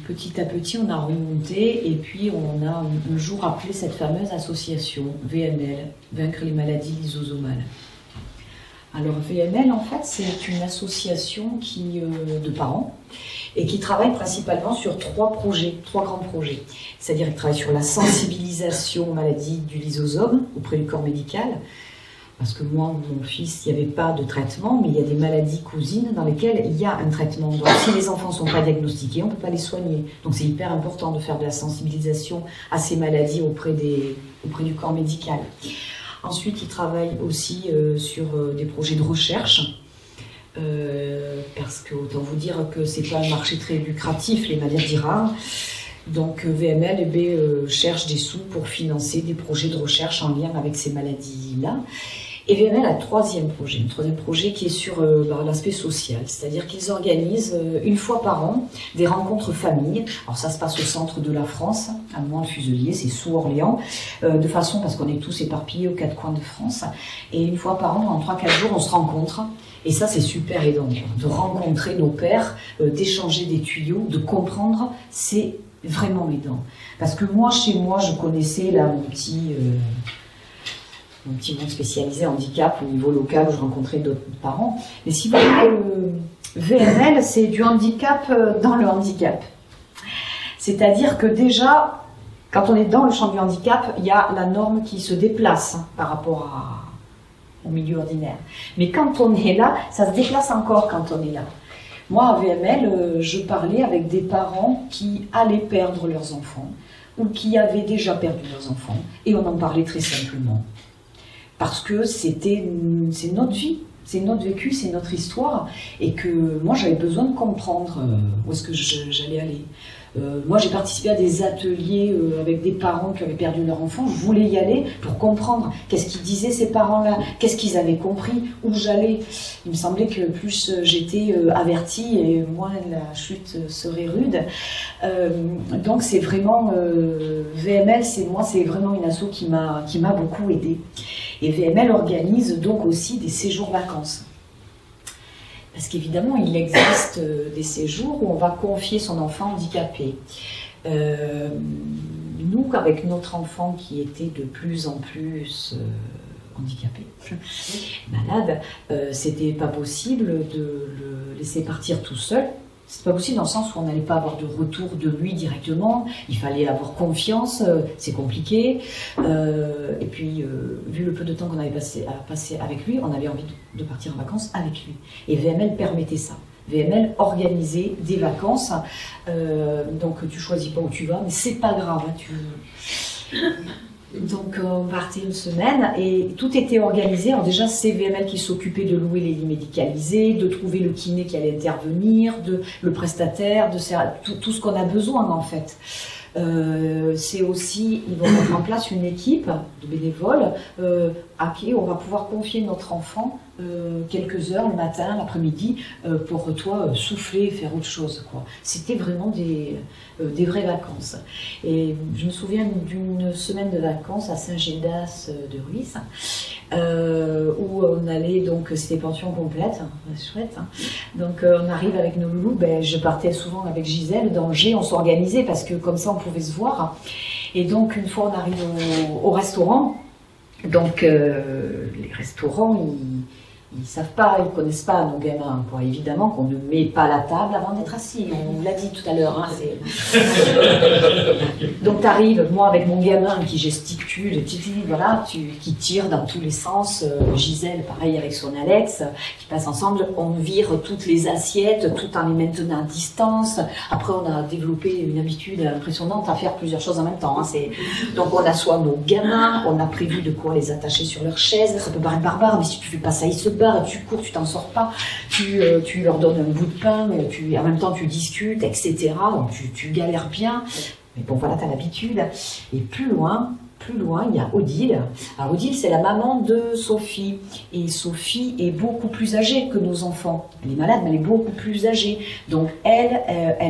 petit à petit, on a remonté et puis on a un jour appelé cette fameuse association VML, Vaincre les maladies lysosomales. Alors VML, en fait, c'est une association de parents et qui travaille principalement sur trois grands projets. C'est-à-dire qu'ils travaillent sur la sensibilisation aux maladies du lysosome auprès du corps médical. Parce que moi, mon fils, il n'y avait pas de traitement, mais il y a des maladies cousines dans lesquelles il y a un traitement. Donc si les enfants ne sont pas diagnostiqués, on ne peut pas les soigner. Donc c'est hyper important de faire de la sensibilisation à ces maladies auprès du corps médical. Ensuite, ils travaillent aussi sur des projets de recherche. Parce que autant vous dire que ce n'est pas un marché très lucratif, les maladies rares. Donc VML cherche des sous pour financer des projets de recherche en lien avec ces maladies-là. Et VML a un troisième projet qui est sur l'aspect social, c'est-à-dire qu'ils organisent une fois par an des rencontres familles. Alors ça se passe au centre de la France, à Mont-Fuselier, c'est sous Orléans, de façon parce qu'on est tous éparpillés aux quatre coins de France. Et une fois par an, en 3-4 jours, on se rencontre. Et ça, c'est super aidant, de rencontrer nos pairs, d'échanger des tuyaux, de comprendre, c'est vraiment aidant. Parce que moi, chez moi, je connaissais là mon petit monde spécialisé handicap au niveau local où je rencontrais d'autres parents. Mais si vous voulez, VML, c'est du handicap dans le handicap. C'est-à-dire que déjà, quand on est dans le champ du handicap, il y a la norme qui se déplace par rapport au milieu ordinaire. Mais quand on est là, ça se déplace encore quand on est là. Moi, à VML, je parlais avec des parents qui allaient perdre leurs enfants ou qui avaient déjà perdu leurs enfants. Et on en parlait très simplement. Parce que c'est notre vie, c'est notre vécu, c'est notre histoire. Et que moi, j'avais besoin de comprendre où est-ce que j'allais aller. Moi, j'ai participé à des ateliers avec des parents qui avaient perdu leur enfant. Je voulais y aller pour comprendre qu'est-ce qu'ils disaient ces parents-là, qu'est-ce qu'ils avaient compris, où j'allais. Il me semblait que plus j'étais avertie et moins la chute serait rude. Donc c'est vraiment VML, c'est vraiment une asso qui m'a beaucoup aidée. Et VML organise donc aussi des séjours vacances. Parce qu'évidemment, il existe des séjours où on va confier son enfant handicapé. Nous, avec notre enfant qui était de plus en plus handicapé, malade, c'était pas possible de le laisser partir tout seul. C'est pas possible dans le sens où on n'allait pas avoir de retour de lui directement, il fallait avoir confiance, c'est compliqué. Et puis, vu le peu de temps qu'on avait passé avec lui, on avait envie de partir en vacances avec lui. Et VML permettait ça. VML organisait des vacances, donc tu choisis pas où tu vas, mais c'est pas grave. Donc on partait une semaine et tout était organisé. Alors déjà c'est VML qui s'occupait de louer les lits médicalisés, de trouver le kiné qui allait intervenir, le prestataire, tout ce qu'on a besoin en fait. C'est aussi, ils vont mettre en place une équipe de bénévoles à qui on va pouvoir confier notre enfant quelques heures le matin, l'après-midi, pour toi souffler et faire autre chose, quoi. C'était vraiment des vraies vacances. Et je me souviens d'une semaine de vacances à Saint-Gédas de Ruisse, où on allait, donc c'était pension complète, chouette. Donc on arrive avec nos loulous, je partais souvent avec Gisèle d'Angers, on s'organisait parce que comme ça on pouvait se voir. Et donc une fois on arrive au restaurant, donc les restaurants ils savent pas, ils connaissent pas nos gamins, quoi. Évidemment qu'on ne met pas la table avant d'être assis, on l'a dit tout à l'heure. Hein, donc tu arrives, moi avec mon gamin qui gesticule, voilà, qui tire dans tous les sens, Gisèle pareil avec son Alex, qui passent ensemble, on vire toutes les assiettes tout en les maintenant à distance. Après on a développé une habitude impressionnante à faire plusieurs choses en même temps. Hein, donc on assoit nos gamins, on a prévu de quoi les attacher sur leur chaise, ça peut paraître barbare, mais si tu fais pas ça, ils se barrent, tu cours, tu t'en sors pas, tu leur donnes un bout de pain, en même temps tu discutes, etc. Donc tu galères bien, mais bon voilà, t'as l'habitude. Et plus loin, il y a Odile. Alors Odile, c'est la maman de Sophie. Et Sophie est beaucoup plus âgée que nos enfants. Elle est malade, mais elle est beaucoup plus âgée. Donc elle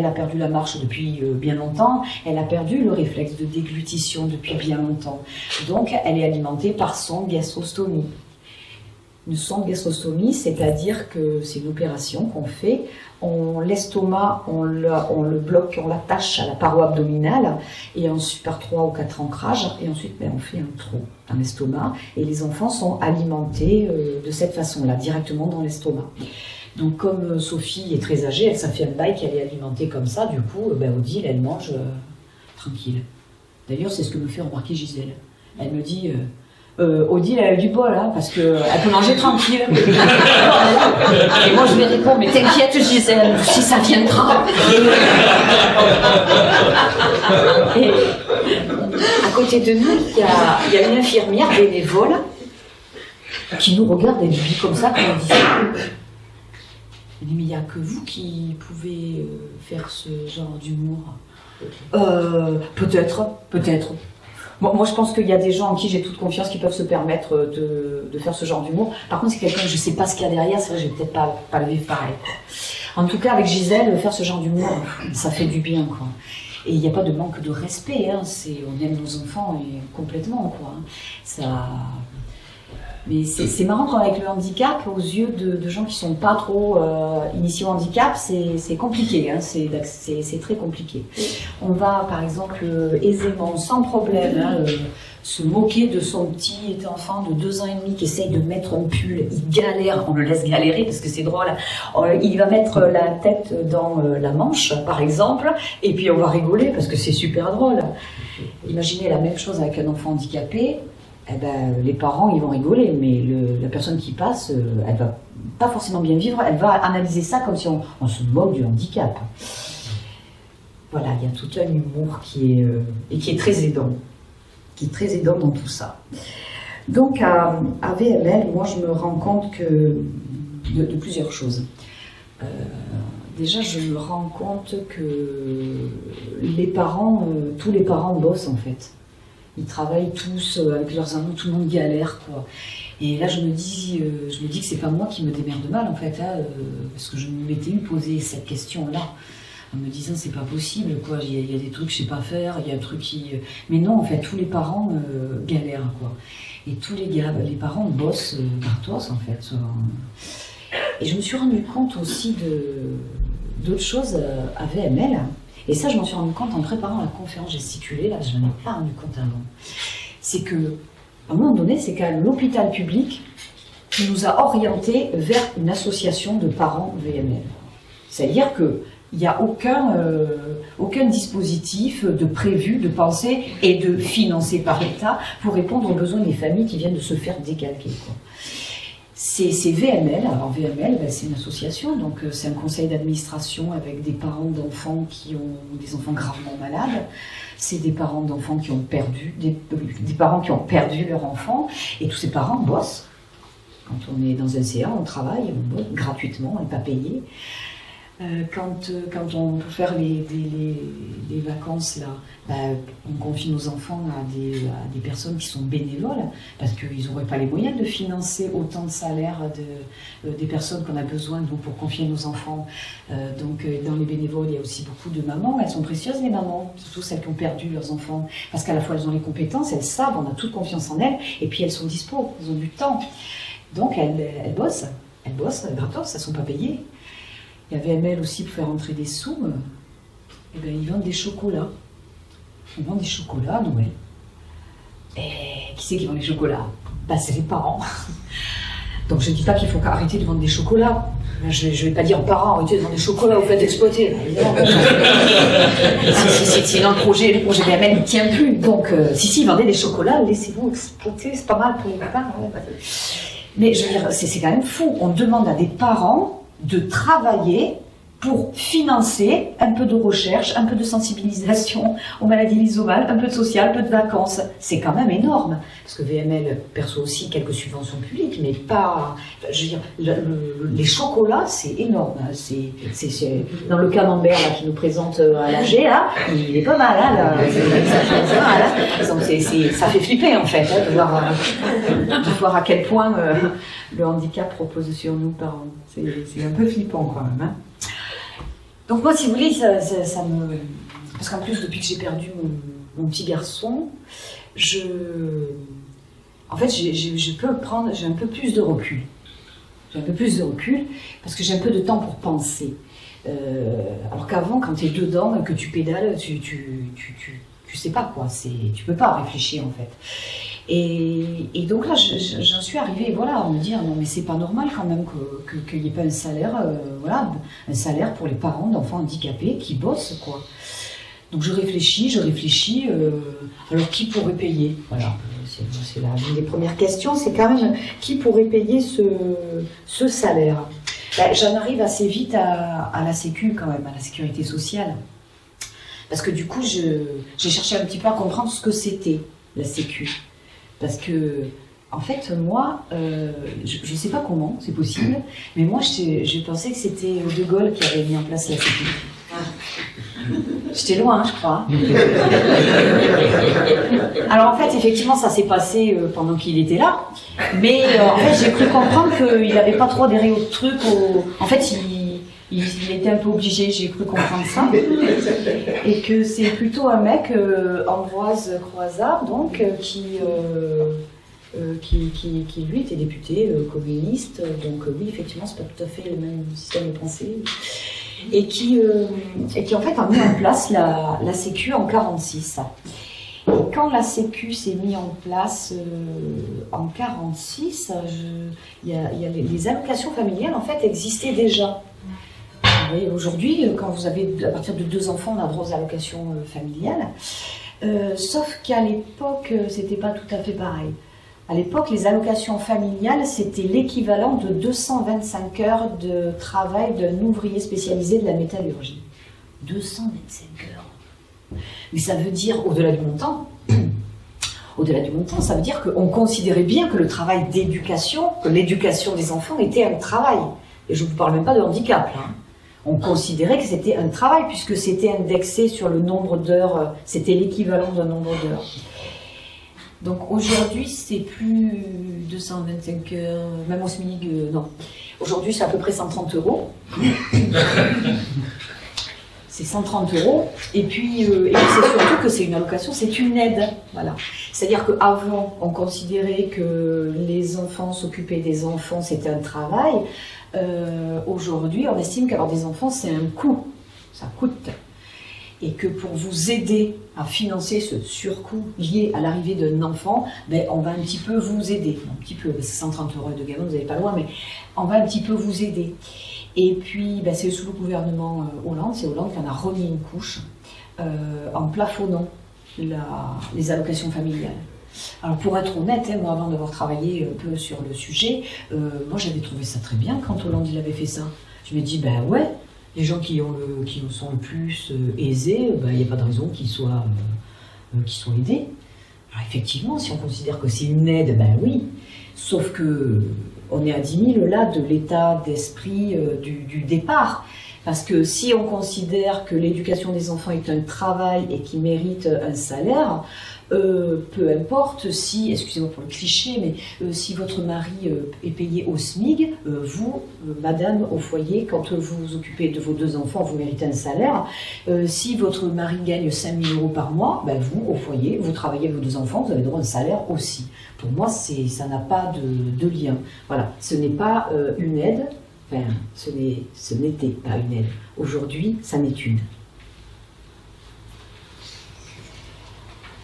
a perdu la marche depuis bien longtemps. Elle a perdu le réflexe de déglutition depuis bien longtemps. Donc elle est alimentée par son gastrostomie. Une sonde gastrostomie, c'est-à-dire que c'est une opération qu'on fait. L'estomac, on le bloque, on l'attache à la paroi abdominale et ensuite par 3 ou 4 ancrages. Et ensuite, on fait un trou dans l'estomac et les enfants sont alimentés de cette façon-là, directement dans l'estomac. Donc comme Sophie est très âgée, elle, ça fait un bail qu'elle est alimentée comme ça. Du coup, Odile, elle mange tranquille. D'ailleurs, c'est ce que me fait remarquer Gisèle. Elle me dit... Odile, elle a du bol, hein, parce qu'elle peut manger tranquille. Et moi, je lui réponds, mais t'inquiète, Gisèle, si ça viendra. Et à côté de nous, il y a une infirmière bénévole qui nous regarde, elle dit comme ça, comme on dit. Elle dit, mais il n'y a que vous qui pouvez faire ce genre d'humour. Peut-être. Bon, moi, je pense qu'il y a des gens en qui j'ai toute confiance qui peuvent se permettre de faire ce genre d'humour. Par contre, c'est quelqu'un que je ne sais pas ce qu'il y a derrière, c'est vrai, je vais peut-être pas le vivre pareil. En tout cas, avec Gisèle, faire ce genre d'humour, ça fait du bien, quoi. Et il n'y a pas de manque de respect, hein. On aime nos enfants et complètement, quoi. Mais c'est marrant quand avec le handicap, aux yeux de gens qui sont pas trop initiés au handicap, c'est compliqué, hein, c'est très compliqué. On va par exemple aisément, sans problème, se moquer de son petit enfant de 2 ans et demi qui essaye de mettre un pull, il galère, on le laisse galérer parce que c'est drôle, il va mettre la tête dans la manche par exemple, et puis on va rigoler parce que c'est super drôle. Imaginez la même chose avec un enfant handicapé. Eh ben, les parents, ils vont rigoler, mais la personne qui passe, elle va pas forcément bien vivre, elle va analyser ça comme si on se moque du handicap. Voilà, il y a tout un humour qui est très aidant, dans tout ça. Donc, à VML, moi, je me rends compte de plusieurs choses. Déjà, je me rends compte que tous les parents bossent, en fait. Ils travaillent tous avec leurs amis, tout le monde galère, quoi. Et là, je me dis que c'est pas moi qui me démerde mal, en fait, hein, parce que je m'étais posé cette question-là, en me disant c'est pas possible, quoi. Il y a des trucs que je sais pas faire, il y a un truc qui... Mais non, en fait, tous les parents galèrent, quoi. Et tous les parents bossent gratos, en fait. Et je me suis rendu compte aussi d'autres choses à VML. Et ça, je m'en suis rendu compte en préparant la conférence gesticulée, là, je n'en ai pas rendu compte avant. C'est que, à un moment donné, c'est quand même l'hôpital public qui nous a orientés vers une association de parents VML. C'est-à-dire qu'il n'y a aucun dispositif de prévu, de pensé et de financé par l'État pour répondre aux besoins des familles qui viennent de se faire décalquer, quoi. C'est VML, alors VML, c'est une association, donc c'est un conseil d'administration avec des parents d'enfants qui ont des enfants gravement malades, c'est des parents d'enfants qui ont perdu, des parents qui ont perdu leur enfant, et tous ces parents bossent. Quand on est dans un CA, on travaille, on bosse gratuitement, on n'est pas payé. Quand on peut faire les vacances, là, on confie nos enfants à des personnes qui sont bénévoles, parce qu'ils n'auraient pas les moyens de financer autant de salaires des personnes qu'on a besoin pour confier nos enfants. Donc dans les bénévoles, il y a aussi beaucoup de mamans. Elles sont précieuses, les mamans, surtout celles qui ont perdu leurs enfants, parce qu'à la fois elles ont les compétences, elles savent, on a toute confiance en elles, et puis elles sont dispo, elles ont du temps. Donc elles bossent gratos, elles ne sont pas payées. Il y a VML aussi pour faire entrer des sous, ils vendent des chocolats. Ils vendent des chocolats à Noël. Et qui c'est qui vend les chocolats? C'est les parents. Donc je ne dis pas qu'il faut arrêter de vendre des chocolats. Je ne vais pas dire aux parents, arrêtez de vendre des chocolats, vous faites exploiter. Sinon le projet VML ne tient plus. Donc si vendez des chocolats, laissez-vous exploiter, c'est pas mal pour les copains. Mais je veux dire, c'est quand même fou. On demande à des parents de travailler pour financer un peu de recherche, un peu de sensibilisation aux maladies lysomales, un peu de social, un peu de vacances. C'est quand même énorme. Parce que VML perçoit aussi quelques subventions publiques, mais pas... Je veux dire, les chocolats, c'est énorme. C'est dans le camembert là, qui nous présente à l'AG, là, il est pas mal. Hein, là. Donc, ça fait flipper, en fait, hein, de voir à quel point le handicap repose sur nous parents. C'est un peu flippant, quand même. Hein. Donc moi, si vous voulez, ça me... Parce qu'en plus, depuis que j'ai perdu mon petit garçon, en fait, j'ai un peu plus de recul. J'ai un peu plus de recul parce que j'ai un peu de temps pour penser. Alors qu'avant, quand tu es dedans et que tu pédales, tu sais pas quoi, tu peux pas réfléchir en fait. Et donc là, j'en suis arrivée, voilà, à me dire non mais c'est pas normal quand même qu'il n'y ait pas un salaire, voilà, un salaire pour les parents d'enfants handicapés qui bossent quoi. Donc je réfléchis, alors qui pourrait payer? Voilà, c'est l'une des premières questions, c'est quand même qui pourrait payer ce salaire? Ben, j'en arrive assez vite à la Sécu quand même, à la sécurité sociale. Parce que du coup, j'ai cherché un petit peu à comprendre ce que c'était la Sécu. Parce que, en fait, moi, je ne sais pas comment, c'est possible, mais moi, je pensais que c'était De Gaulle qui avait mis en place la Sécu. J'étais loin, je crois. Alors en fait, effectivement, ça s'est passé pendant qu'il était là. Mais en fait, j'ai cru comprendre qu'il n'avait pas trop adhéré au truc. En fait, il était un peu obligé, j'ai cru comprendre ça. Et que c'est plutôt un mec, Ambroise Croizard, donc, qui lui était député communiste. Donc oui, effectivement, c'est pas tout à fait le même système de pensée. Et qui en fait a mis en place la Sécu en 1946. Et quand la Sécu s'est mise en place en 1946, les allocations familiales en fait existaient déjà. Et aujourd'hui, quand vous avez à partir de 2 enfants, on a droit aux allocations familiales. Sauf qu'à l'époque, c'était pas tout à fait pareil. À l'époque, les allocations familiales, c'était l'équivalent de 225 heures de travail d'un ouvrier spécialisé de la métallurgie. 225 heures. Mais ça veut dire, au-delà du montant, ça veut dire qu'on considérait bien que le travail d'éducation, que l'éducation des enfants était un travail. Et je ne vous parle même pas de handicap, là. On considérait que c'était un travail, puisque c'était indexé sur le nombre d'heures, c'était l'équivalent d'un nombre d'heures. Donc aujourd'hui, c'est plus 225 heures, même au SMIC, non. Aujourd'hui, c'est à peu près 130 €. C'est 130 €. Et puis c'est surtout que c'est une allocation, c'est une aide. Voilà. C'est-à-dire qu'avant, on considérait que les enfants, s'occuper des enfants, c'était un travail. Aujourd'hui, on estime qu'avoir des enfants, c'est un coût. Ça coûte. Et que pour vous aider à financer ce surcoût lié à l'arrivée d'un enfant, ben, on va un petit peu vous aider. Un petit peu, c'est 130 € de gamin, vous n'allez pas loin, mais on va un petit peu vous aider. Et puis, ben, c'est sous le gouvernement Hollande, c'est Hollande qui en a remis une couche en plafonnant les allocations familiales. Alors pour être honnête, moi avant d'avoir travaillé un peu sur le sujet, moi j'avais trouvé ça très bien quand Hollande il avait fait ça. Je me dis, ben ouais, les gens qui sont le plus aisés, il n'y a pas de raison qu'ils soient aidés. Alors effectivement, si on considère que c'est une aide, ben oui. Sauf que on est à 10 000 là de l'état d'esprit du départ. Parce que si on considère que l'éducation des enfants est un travail et qui mérite un salaire, peu importe si, excusez-moi pour le cliché, mais si votre mari est payé au SMIC, vous, madame au foyer, quand vous vous occupez de vos 2 enfants, vous méritez un salaire. Si votre mari gagne 5 000 € par mois, ben vous, au foyer, vous travaillez avec vos 2 enfants, vous avez droit à un salaire aussi. Pour moi, ça n'a pas de lien. Voilà, ce n'est pas une aide, enfin, ce n'était pas une aide. Aujourd'hui, ça n'est une.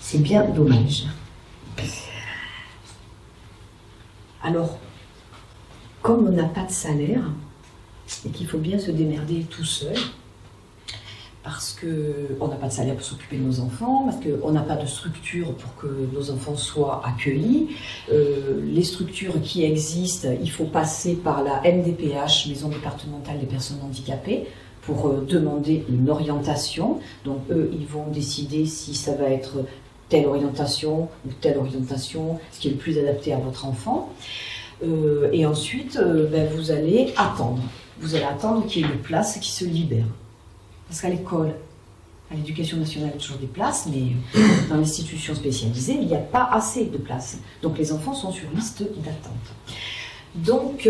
C'est bien dommage. Alors, comme on n'a pas de salaire, et qu'il faut bien se démerder tout seul, parce qu'on n'a pas de salaire pour s'occuper de nos enfants, parce qu'on n'a pas de structure pour que nos enfants soient accueillis. Les structures qui existent, il faut passer par la MDPH, Maison départementale des personnes handicapées, pour demander une orientation. Donc eux, ils vont décider si ça va être telle orientation ou telle orientation, ce qui est le plus adapté à votre enfant. Et ensuite, vous allez attendre. Vous allez attendre qu'il y ait une place qui se libère. Parce qu'à l'école, à l'éducation nationale, il y a toujours des places, mais dans l'institution spécialisée, il n'y a pas assez de places. Donc les enfants sont sur liste d'attente. Donc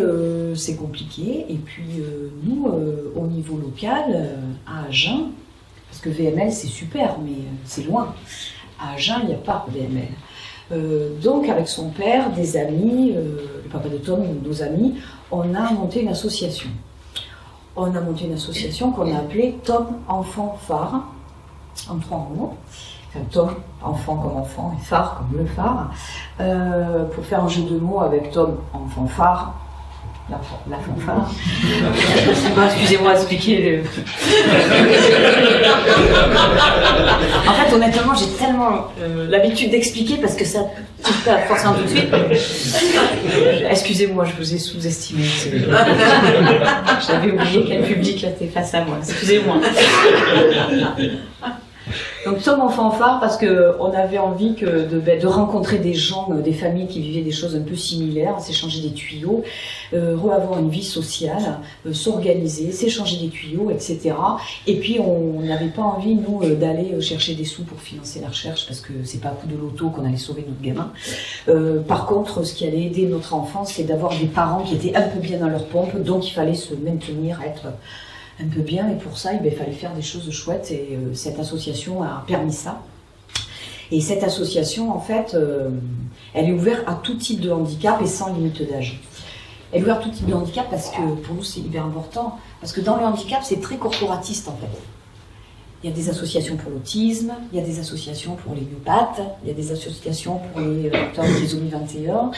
c'est compliqué. Et puis nous, au niveau local, à Agen, parce que VML c'est super, mais c'est loin. À Agen, il n'y a pas de VML. Donc avec son père, des amis, le papa de Tom, nos amis, on a monté une association. On a monté une association qu'on a appelée Tom Enfant Phare, en 3 mots. Enfin, Tom, enfant comme enfant, et phare comme le phare, pour faire un jeu de mots avec Tom, enfant phare, la fanfare. Excusez-moi d'expliquer. En fait, honnêtement, j'ai tellement l'habitude d'expliquer parce que ça touche pas forcément tout de suite. Excusez-moi, je vous ai sous-estimé. J'avais oublié quel public était face à moi. Excusez-moi. Donc Tom Enfant Phare parce qu'on avait envie de rencontrer des gens, des familles qui vivaient des choses un peu similaires, s'échanger des tuyaux, avoir une vie sociale, s'organiser, s'échanger des tuyaux, etc. Et puis on n'avait pas envie, nous, d'aller chercher des sous pour financer la recherche parce que c'est pas à coup de loto qu'on allait sauver notre gamin. Par contre, ce qui allait aider notre enfant, c'est d'avoir des parents qui étaient un peu bien dans leur pompe, donc il fallait se maintenir, être un peu bien, et pour ça, il fallait faire des choses chouettes, et cette association a permis ça. Et cette association, en fait, elle est ouverte à tout type de handicap et sans limite d'âge. Elle est ouverte à tout type de handicap parce que, pour nous, c'est hyper important, parce que dans le handicap, c'est très corporatiste, en fait. Il y a des associations pour l'autisme, il y a des associations pour les myopathes, il y a des associations pour les porteurs de trisomie 21,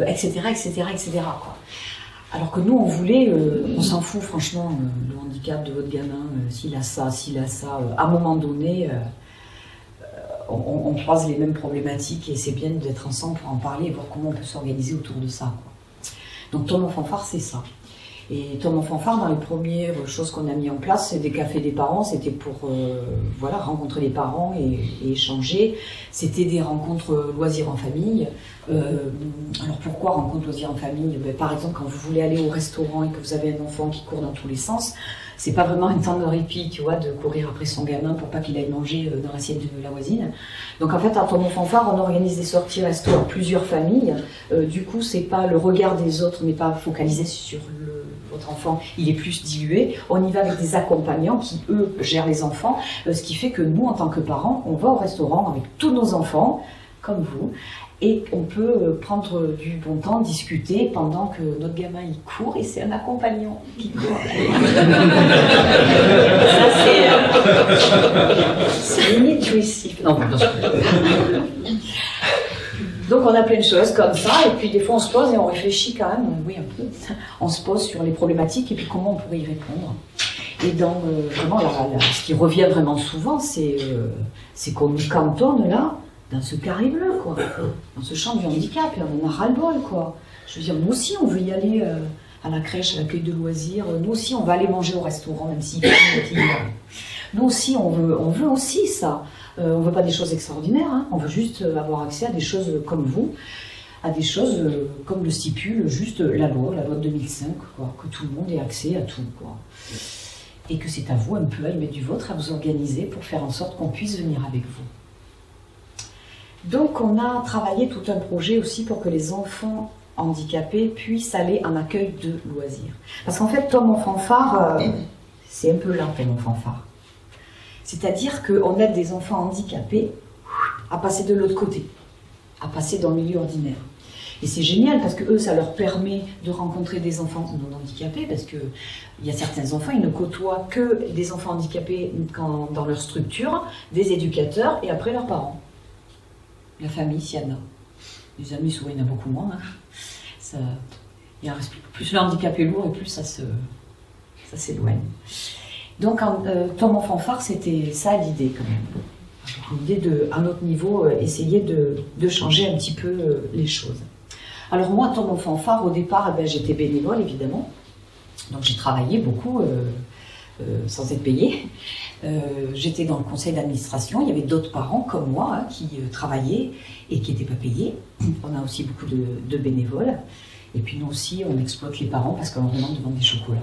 etc., etc., etc., quoi. Alors que nous, on voulait, on s'en fout franchement, le handicap de votre gamin, s'il a ça, à un moment donné, on croise les mêmes problématiques et c'est bien d'être ensemble pour en parler et voir comment on peut s'organiser autour de ça, quoi. Donc Tom Enfant Phare, c'est ça. Et Tom Enfant Phare, dans les premières choses qu'on a mis en place, c'est des cafés des parents, c'était pour rencontrer les parents et échanger. C'était des rencontres loisirs en famille. Alors pourquoi rencontre loisirs en famille? Par exemple, quand vous voulez aller au restaurant et que vous avez un enfant qui court dans tous les sens, c'est pas vraiment un temps de répit, tu vois, de courir après son gamin pour pas qu'il aille manger dans l'assiette de la voisine. Donc en fait, à Tom Enfant Phare, on organise des sorties resto à plusieurs familles. Du coup, c'est pas le regard des autres n'est pas focalisé sur votre enfant, il est plus dilué. On y va avec des accompagnants qui, eux, gèrent les enfants, ce qui fait que nous, en tant que parents, on va au restaurant avec tous nos enfants, comme vous, et on peut prendre du bon temps, discuter pendant que notre gamin il court et c'est un accompagnant qui court. Ça c'est limite jouissif. Non, bien sûr. Donc on a plein de choses comme ça et puis des fois on se pose et on réfléchit quand même, oui un peu. On se pose sur les problématiques et puis comment on pourrait y répondre. Et dans vraiment ce qui revient vraiment souvent, c'est qu'on nous cantonne là. Dans ce carré bleu, quoi, dans ce champ du handicap, et on en a ras-le-bol, quoi. Je veux dire, nous aussi, on veut y aller à la crèche, à l'accueil de loisirs, nous aussi, on va aller manger au restaurant, même si... Nous aussi, on veut aussi ça. On veut pas des choses extraordinaires, hein. On veut juste avoir accès à des choses comme vous, à des choses comme le stipule juste la loi de 2005, quoi, que tout le monde ait accès à tout, quoi. Et que c'est à vous un peu à y mettre du vôtre, à vous organiser pour faire en sorte qu'on puisse venir avec vous. Donc on a travaillé tout un projet aussi pour que les enfants handicapés puissent aller en accueil de loisirs. Parce qu'en fait, Tom Enfant Phare, c'est un peu là, Tom Enfant Phare. C'est-à-dire qu'on aide des enfants handicapés à passer de l'autre côté, à passer dans le milieu ordinaire. Et c'est génial parce que eux, ça leur permet de rencontrer des enfants non handicapés parce que il y a certains enfants, ils ne côtoient que des enfants handicapés dans leur structure, des éducateurs et après leurs parents. La famille, s'il y en a. Les amis, souvent, il y en a beaucoup moins. Hein. Plus le handicap est lourd et plus ça s'éloigne. Donc, Tom Enfant Phare, c'était ça l'idée quand même. L'idée de, à notre niveau, essayer de changer un petit peu les choses. Alors moi, Tom Enfant Phare, au départ, j'étais bénévole, évidemment. Donc j'ai travaillé beaucoup sans être payée. J'étais dans le conseil d'administration, il y avait d'autres parents comme moi qui travaillaient et qui n'étaient pas payés. On a aussi beaucoup de bénévoles. Et puis nous aussi, on exploite les parents parce qu'on leur demande de vendre des chocolats.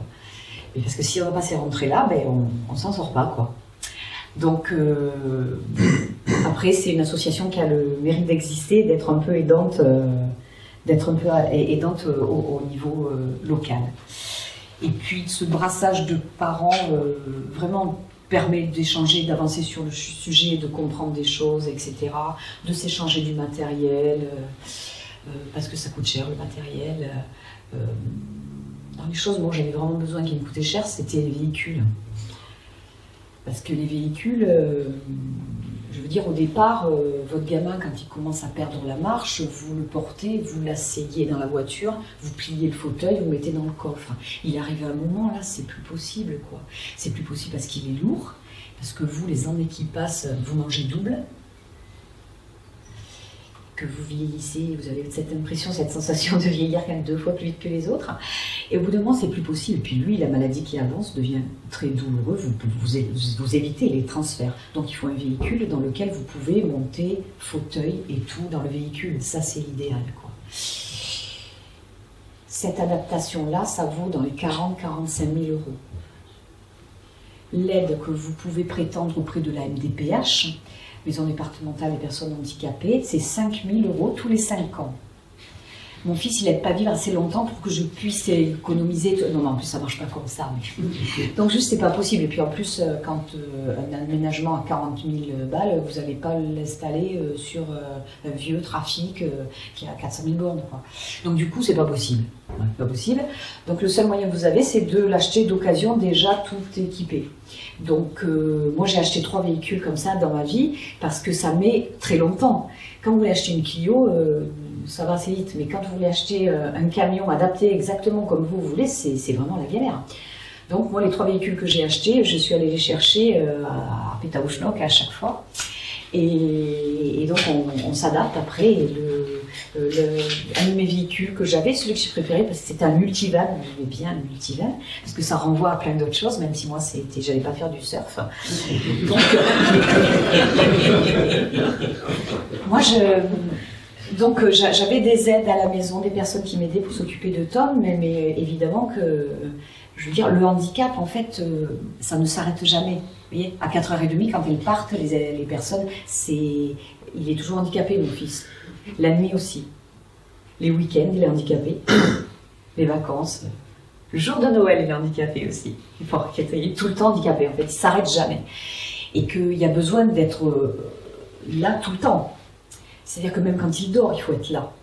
Et parce que si on n'a pas ces rentrées-là, on s'en sort pas, quoi. Donc après, c'est une association qui a le mérite d'exister, d'être un peu aidante, au niveau local. Et puis ce brassage de parents vraiment permet d'échanger, d'avancer sur le sujet, de comprendre des choses, etc. De s'échanger du matériel, parce que ça coûte cher le matériel. Dans les choses, moi j'avais vraiment besoin qui me coûtaient cher, c'était les véhicules. Parce que les véhicules, je veux dire, au départ, votre gamin, quand il commence à perdre la marche, vous le portez, vous l'asseyez dans la voiture, vous pliez le fauteuil, vous le mettez dans le coffre. Il arrive à un moment, là, c'est plus possible, quoi. C'est plus possible parce qu'il est lourd, parce que vous, les années qui passent, vous mangez double, que vous vieillissez, vous avez cette impression, cette sensation de vieillir quand même 2 fois plus vite que les autres. Et au bout d'un moment, c'est plus possible. Puis lui, la maladie qui avance devient très douloureuse. Vous évitez les transferts. Donc il faut un véhicule dans lequel vous pouvez monter fauteuil et tout dans le véhicule. Ça, c'est l'idéal, quoi. Cette adaptation-là, ça vaut dans les 40-45 000 €. L'aide que vous pouvez prétendre auprès de la MDPH, Maison départementale des personnes handicapées, c'est 5 000 € tous les 5 ans. Mon fils, il n'aide pas vivre assez longtemps pour que je puisse économiser. Non, en plus, ça ne marche pas comme ça. Mais... Donc, juste, c'est pas possible. Et puis, en plus, quand un aménagement à 40 000 balles, vous n'allez pas l'installer sur un vieux trafic qui a 400 000 bornes, quoi. Donc, du coup, c'est pas possible. Ouais, pas possible. Donc, le seul moyen que vous avez, c'est de l'acheter d'occasion, déjà tout équipé. Donc, moi, j'ai acheté 3 véhicules comme ça dans ma vie parce que ça met très longtemps. Quand vous voulez acheter une Clio, ça va assez vite, mais quand vous voulez acheter un camion adapté exactement comme vous voulez, c'est vraiment la galère. Donc moi, les 3 véhicules que j'ai achetés, je suis allée les chercher à Pétaouchnok à chaque fois. Et donc on s'adapte après. Un de mes véhicules que j'avais, celui que j'ai préféré, parce que c'était un multivan, j'aimais bien le multivan, parce que ça renvoie à plein d'autres choses, même si moi, j'allais pas faire du surf. Donc, moi, j'avais des aides à la maison, des personnes qui m'aidaient pour s'occuper de Tom, mais évidemment que, je veux dire, le handicap, en fait, ça ne s'arrête jamais. Vous voyez, à 4h30, quand elles partent, les personnes, il est toujours handicapé, mon fils. La nuit aussi. Les week-ends, il est handicapé. Les vacances. Le jour de Noël, il est handicapé aussi. Il est tout le temps handicapé, en fait. Il ne s'arrête jamais. Et qu'il y a besoin d'être là tout le temps. C'est-à-dire que même quand il dort, il faut être là.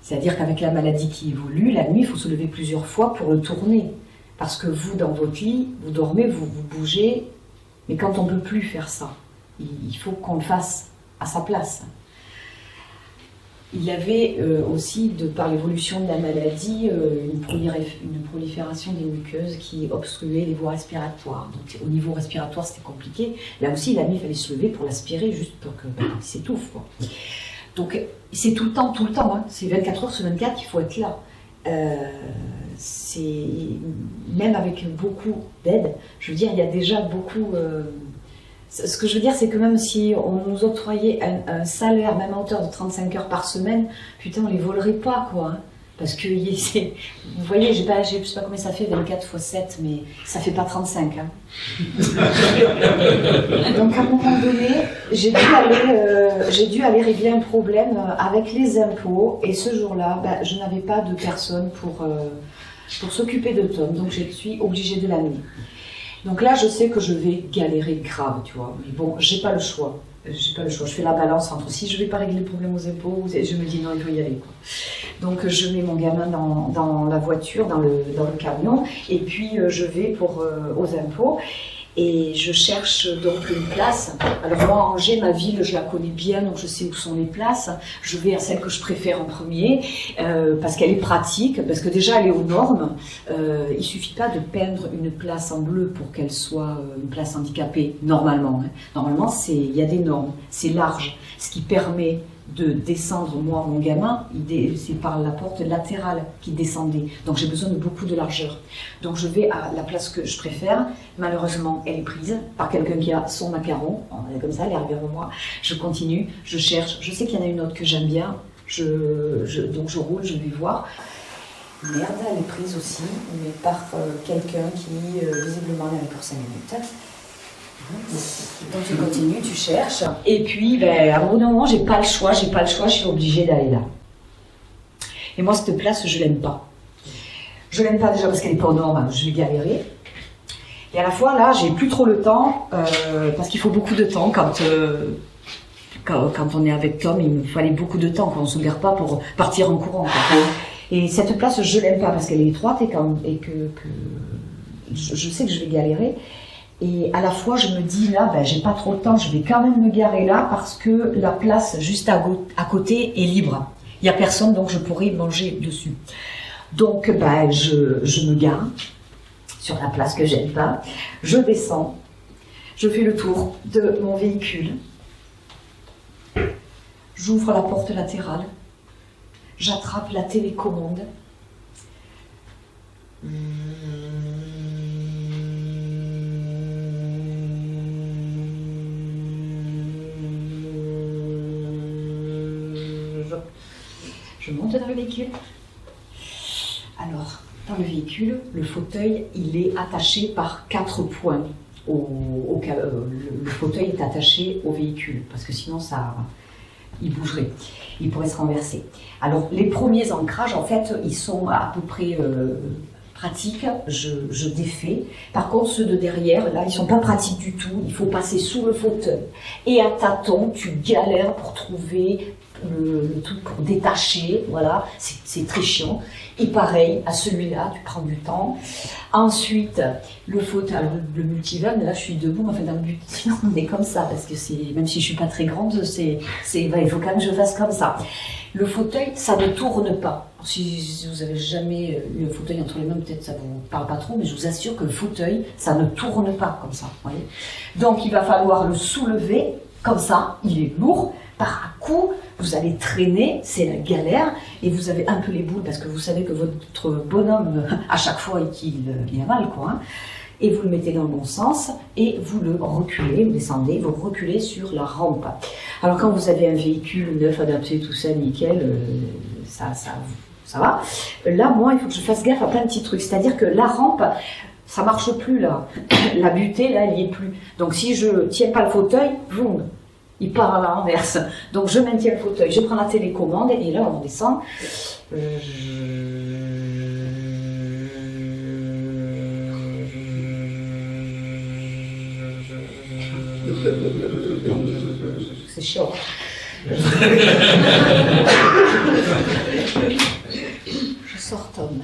C'est-à-dire qu'avec la maladie qui évolue, la nuit, il faut se lever plusieurs fois pour le tourner. Parce que vous, dans votre lit, vous dormez, vous bougez. Mais quand on ne peut plus faire ça, il faut qu'on le fasse à sa place. Il y avait aussi, par l'évolution de la maladie, une prolifération des muqueuses qui obstruaient les voies respiratoires. Donc au niveau respiratoire, c'était compliqué. Là aussi, la nuit, il fallait se lever pour l'aspirer, juste pour qu'il s'étouffe, quoi. Donc c'est tout le temps, hein. C'est 24 heures sur 24, il faut être là. Même avec beaucoup d'aide, je veux dire, il y a déjà beaucoup... Ce que je veux dire, c'est que même si on nous octroyait un salaire, même à hauteur de 35 heures par semaine, putain, on les volerait pas, quoi. Hein. Parce que, vous voyez, je sais pas combien ça fait, 24 x 7, mais ça fait pas 35. Hein. Donc, à un moment donné, j'ai dû aller régler un problème avec les impôts, et ce jour-là, je n'avais pas de personne pour s'occuper de Tom, donc je suis obligée de l'amener. Donc là, je sais que je vais galérer grave, tu vois. Mais bon, j'ai pas le choix. Je fais la balance entre si je vais pas régler le problème aux impôts, je me dis non, il faut y aller, quoi. Donc je mets mon gamin dans la voiture, dans le camion, et puis je vais aux impôts. Et je cherche donc une place. Alors moi, Angers, ma ville, je la connais bien, donc je sais où sont les places. Je vais à celle que je préfère en premier, parce qu'elle est pratique, parce que déjà elle est aux normes. Il suffit pas de peindre une place en bleu pour qu'elle soit une place handicapée, normalement. Hein. Normalement, il y a des normes, c'est large, ce qui permet de descendre, moi, mon gamin, c'est par la porte latérale qui descendait. Donc j'ai besoin de beaucoup de largeur. Donc je vais à la place que je préfère. Malheureusement, elle est prise par quelqu'un qui a son macaron. Elle est comme ça, elle est arrivée vers moi. Je continue, je cherche. Je sais qu'il y en a une autre que j'aime bien. Donc je roule, je vais voir. Merde, elle est prise aussi, mais par quelqu'un qui visiblement est pour 5 minutes. Donc tu continues, tu cherches, et puis à un moment j'ai pas le choix, je suis obligée d'aller là. Et moi cette place je l'aime pas. Je l'aime pas déjà parce qu'elle est pas aux normes, je vais galérer. Et à la fois, là, j'ai plus trop le temps, parce qu'il faut beaucoup de temps quand on est avec Tom, il me fallait beaucoup de temps, qu'on ne se gare pas pour partir en courant. Et cette place, je l'aime pas parce qu'elle est étroite et que je sais que je vais galérer. Et à la fois, je me dis là, ben, j'ai pas trop le temps, je vais quand même me garer là parce que la place juste à côté est libre. Il y a personne, donc je pourrais manger dessus. Donc, ben, je me gare sur la place que j'aime pas. Je descends, je fais le tour de mon véhicule. J'ouvre la porte latérale, j'attrape la télécommande. Je monte dans le véhicule. Alors, dans le véhicule, le fauteuil, il est attaché par 4 points. Le fauteuil est attaché au véhicule, parce que sinon, il bougerait. Il pourrait se renverser. Alors, les premiers ancrages, en fait, ils sont à peu près pratiques. Je défais. Par contre, ceux de derrière, là, ils sont pas pratiques du tout. Il faut passer sous le fauteuil. Et à tâtons, tu galères pour trouver le truc pour détacher, voilà, c'est très chiant. Et pareil, à celui-là, tu prends du temps. Ensuite, le fauteuil, le multivan, là je suis debout, enfin dans le but, sinon on est comme ça, parce que même si je suis pas très grande, il faut quand même que je fasse comme ça. Le fauteuil, ça ne tourne pas. Si vous avez jamais eu un fauteuil entre les mains, peut-être ça vous parle pas trop, mais je vous assure que le fauteuil, ça ne tourne pas comme ça, voyez. Donc il va falloir le soulever, comme ça, il est lourd. Par coup, vous allez traîner, c'est la galère, et vous avez un peu les boules parce que vous savez que votre bonhomme, à chaque fois, il a mal, quoi. Hein, et vous le mettez dans le bon sens, et vous le reculez, vous descendez, vous reculez sur la rampe. Alors quand vous avez un véhicule neuf, adapté, tout ça, nickel, ça va. Là, moi, il faut que je fasse gaffe à plein de petits trucs. C'est-à-dire que la rampe, ça marche plus, là. La butée, là, elle n'y est plus. Donc si je tiens pas le fauteuil, boum, il part à l'inverse. Donc je maintiens le fauteuil, je prends la télécommande et là on descend. C'est chiant. Je sors Tom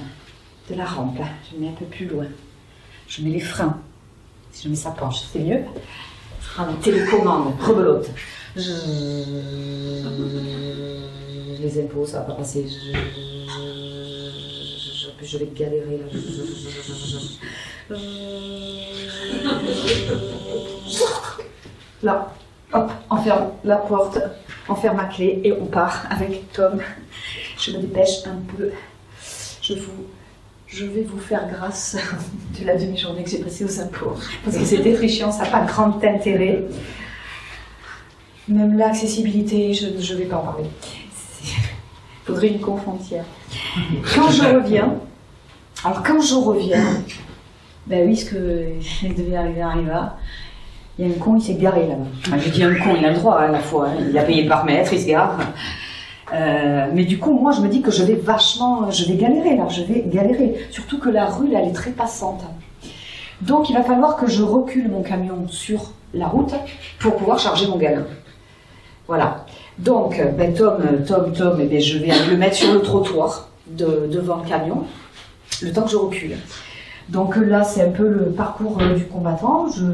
de la rampe, je le mets un peu plus loin. Je mets les freins. Si je mets sa penche, c'est mieux. Je prends la télécommande, rebelote. Les impôts, ça va pas passer. Je vais galérer là. Là, hop, on ferme la porte, on ferme la clé et on part avec Tom. Je me dépêche un peu. Je vais vous faire grâce de la demi-journée que j'ai passée aux impôts. Parce que c'était très chiant, ça n'a pas grand intérêt. Même l'accessibilité, je ne vais pas en parler. Il faudrait une conf entière. Quand je reviens, ben oui, ce que devait arriva. Il y a un con, il s'est garé là-bas. Enfin, je dis un con, il a le droit à la fois. Hein. Il a payé par mètre, il se gare. Mais du coup, moi, je me dis que je vais galérer là, je vais galérer. Surtout que la rue, là, elle est très passante. Donc, il va falloir que je recule mon camion sur la route pour pouvoir charger mon gamin. Voilà. Donc, ben, Tom, eh ben, je vais aller le mettre sur le trottoir devant le camion, le temps que je recule. Donc là, c'est un peu le parcours du combattant. Je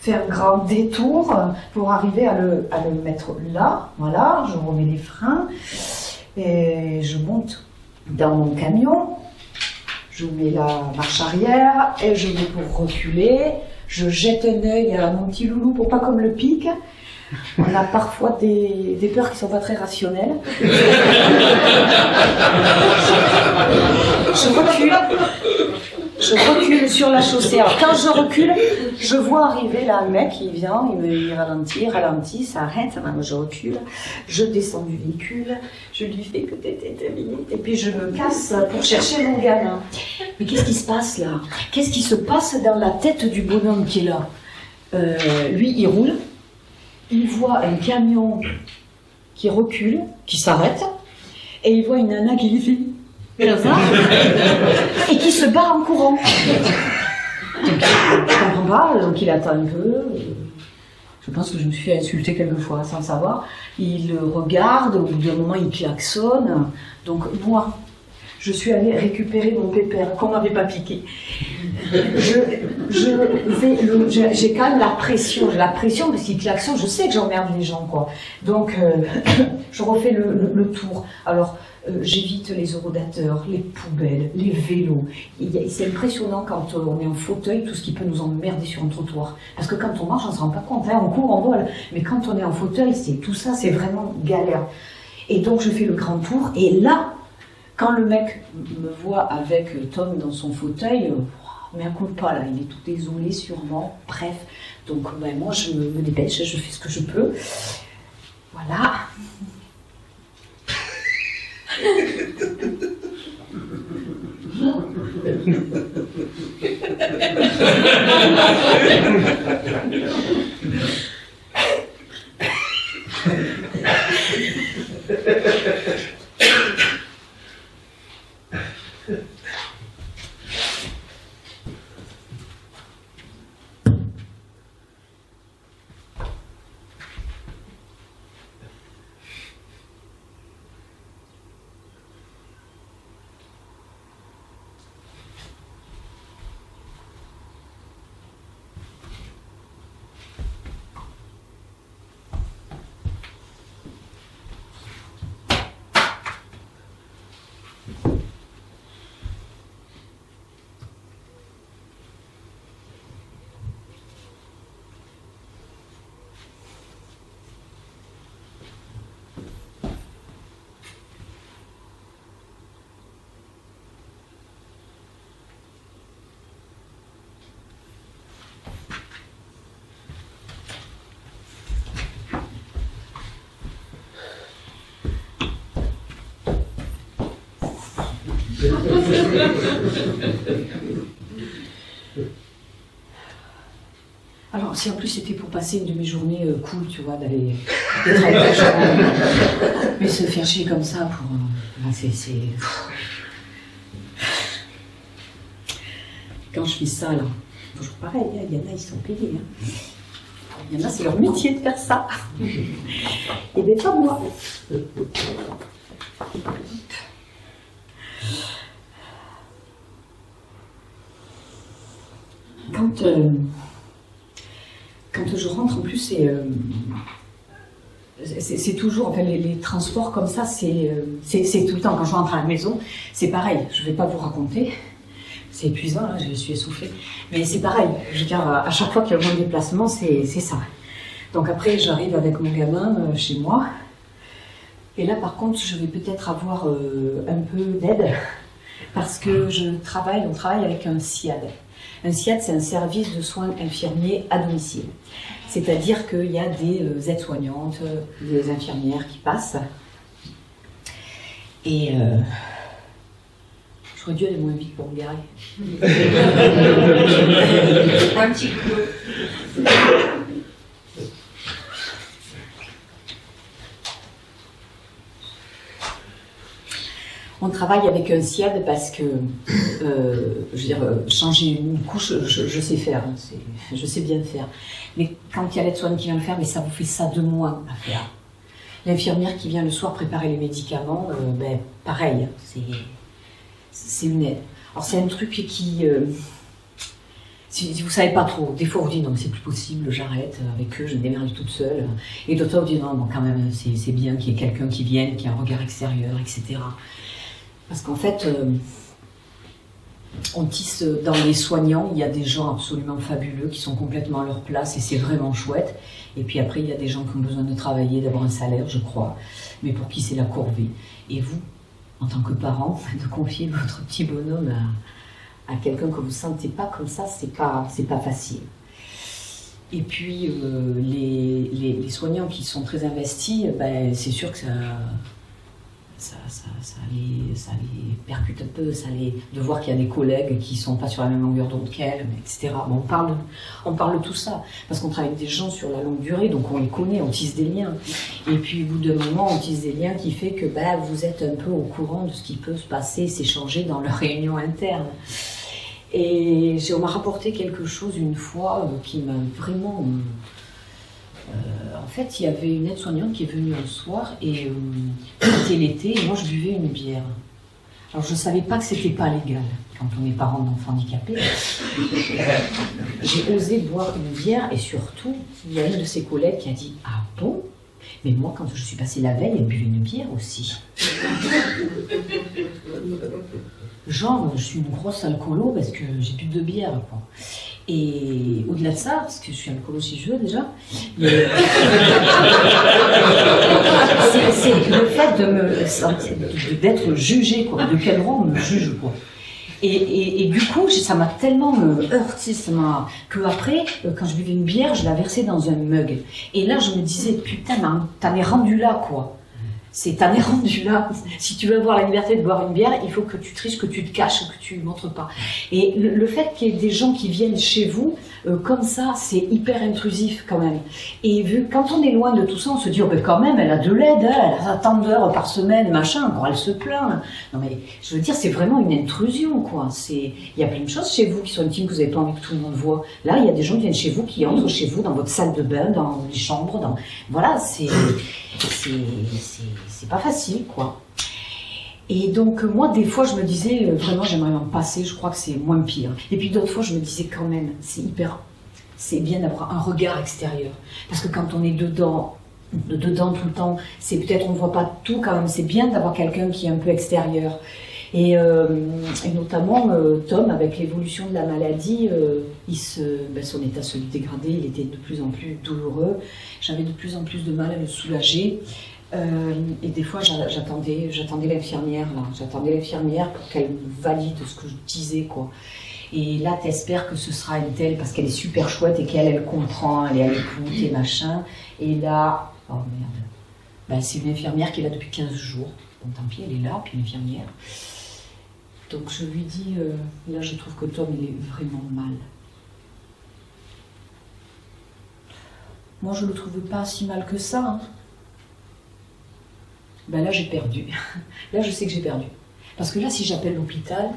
fais un grand détour pour arriver à le mettre là. Voilà, je remets les freins et je monte dans mon camion. Je mets la marche arrière et je vais pour reculer. Je jette un œil à mon petit loulou pour pas qu'on me le pique. On a parfois des peurs qui sont pas très rationnelles. Je recule sur la chaussée. Alors quand je recule, je vois arriver là un mec, il vient, il ralentit, ça arrête, moi je recule, je descends du véhicule, je lui fais que t'es minutes, et puis je me casse pour chercher mon gamin. Mais qu'est-ce qui se passe là? Qu'est-ce qui se passe dans la tête du bonhomme qui est là? Lui, il roule, il voit un camion qui recule, qui s'arrête, et il voit une nana qui lui fait comme ça, et qui se barre en courant. Donc, je comprends pas, donc il attend un peu. Je pense que je me suis fait insulter quelquefois sans le savoir. Il regarde, au bout d'un moment il klaxonne. Donc moi, je suis allée récupérer mon pépère qu'on m'avait pas piqué. J'ai quand même la pression. J'ai la pression parce qu'il klaxonne, je sais que j'emmerde les gens, quoi. Donc je refais le tour. Alors j'évite les orodateurs, les poubelles, les vélos. C'est impressionnant quand on est en fauteuil, tout ce qui peut nous emmerder sur un trottoir. Parce que quand on marche, on ne se rend pas compte, hein, on court, on vole. Mais quand on est en fauteuil, tout ça, c'est vraiment galère. Et donc je fais le grand tour, et là, quand le mec me voit avec Tom dans son fauteuil, mais un coup pas là, il est tout désolé sûrement, bref. Donc ben, moi je me dépêche, je fais ce que je peux. Voilà. Alors, si en plus c'était pour passer une demi-journée cool, tu vois, d'aller d'être avec la chambre, mais se faire chier comme ça pour. C'est. Quand je fais ça, là, toujours pareil, il y en a, ils sont payés. Hein. Il y en a, c'est leur métier de faire ça. Et bien, pas moi. Quand je rentre, en plus, c'est toujours, enfin, les transports comme ça, c'est tout le temps. Quand je rentre à la maison, c'est pareil. Je ne vais pas vous raconter. C'est épuisant, là, je suis essoufflée. Mais c'est pareil. Je veux dire, à chaque fois qu'il y a un déplacement, c'est ça. Donc après, j'arrive avec mon gamin chez moi. Et là, par contre, je vais peut-être avoir un peu d'aide. Parce que on travaille avec un SIAD. Un SIAD, c'est un service de soins infirmiers à domicile. C'est-à-dire qu'il y a des aides-soignantes, des infirmières qui passent. Et j'aurais dû aller moins vite pour me garer. Un petit peu. On travaille avec un SIAD parce que, je veux dire, changer une couche, je sais faire, hein, je sais bien faire. Mais quand il y a l'aide-soignante qui vient le faire, mais ça vous fait ça de moins à faire. L'infirmière qui vient le soir préparer les médicaments, ben, pareil, c'est une aide. Alors c'est un truc qui, si vous savez pas trop, des fois on vous dit non mais c'est plus possible, j'arrête avec eux, je me démerde toute seule. Et d'autres vous disent non, bon, quand même c'est bien qu'il y ait quelqu'un qui vienne, qui ait un regard extérieur, etc. Parce qu'en fait, on tisse dans les soignants, il y a des gens absolument fabuleux qui sont complètement à leur place et c'est vraiment chouette. Et puis après, il y a des gens qui ont besoin de travailler, d'avoir un salaire, je crois, mais pour qui c'est la corvée. Et vous, en tant que parent, de confier votre petit bonhomme à quelqu'un que vous ne sentez pas comme ça, c'est pas facile. Et puis, les soignants qui sont très investis, ben, c'est sûr que ça les percute un peu, de voir qu'il y a des collègues qui ne sont pas sur la même longueur d'onde qu'elles, etc. Bon, on parle de tout ça, parce qu'on travaille avec des gens sur la longue durée, donc on les connaît, on tisse des liens. Et puis au bout d'un moment, on tisse des liens qui fait que vous êtes un peu au courant de ce qui peut se passer, s'échanger dans leur réunion interne. Et on m'a rapporté quelque chose une fois qui m'a vraiment... en fait, il y avait une aide-soignante qui est venue un soir et c'était l'été et moi je buvais une bière. Alors je ne savais pas que c'était pas légal quand on est parent d'enfants handicapés. J'ai osé boire une bière et surtout, il y a une de ses collègues qui a dit « Ah bon ? Mais moi, quand je suis passée la veille, elle buvait une bière aussi. » Genre, je suis une grosse alcoolo parce que j'ai bu 2 bières, quoi. Et au-delà de ça, parce que je suis alcoolo si je veux déjà, mais... c'est le fait d'être jugée, quoi. De quel rang on me juge, quoi. Et du coup, ça m'a tellement heurté, que après, quand je buvais une bière, je la versais dans un mug. Et là, je me disais, putain, t'en es rendu là, quoi. T'en es rendu là. Si tu veux avoir la liberté de boire une bière, il faut que tu triches, que tu te caches, que tu ne montres pas. Et le fait qu'il y ait des gens qui viennent chez vous, comme ça, c'est hyper intrusif quand même. Et quand on est loin de tout ça, on se dit, oh ben quand même, elle a de l'aide, hein, elle a tant d'heures par semaine, machin, encore elle se plaint. Non mais, je veux dire, c'est vraiment une intrusion, quoi. Il y a plein de choses chez vous qui sont intimes, que vous n'avez pas envie que tout le monde voit. Là, il y a des gens qui viennent chez vous, qui entrent chez vous, dans votre salle de bain, dans les chambres, voilà, c'est pas facile, quoi. Et donc, moi, des fois, je me disais, vraiment, j'aimerais m'en passer, je crois que c'est moins pire. Et puis d'autres fois, je me disais quand même, c'est bien d'avoir un regard extérieur. Parce que quand on est dedans tout le temps, c'est peut-être, on ne voit pas tout quand même, c'est bien d'avoir quelqu'un qui est un peu extérieur. Et notamment, Tom, avec l'évolution de la maladie, son état se dégradait, il était de plus en plus douloureux. J'avais de plus en plus de mal à le soulager. Et des fois, j'attendais l'infirmière, là. J'attendais l'infirmière pour qu'elle valide ce que je disais, quoi. Et là, t'espères que ce sera une telle, parce qu'elle est super chouette et qu'elle comprend, elle est à l'écoute et machin. Et là, oh merde. C'est une infirmière qui est là depuis 15 jours. Bon, tant pis, elle est là, puis l'infirmière. Donc je lui dis, là je trouve que Tom, il est vraiment mal. Moi, je le trouve pas si mal que ça, hein. Là, j'ai perdu. Là, je sais que j'ai perdu. Parce que là, si j'appelle l'hôpital,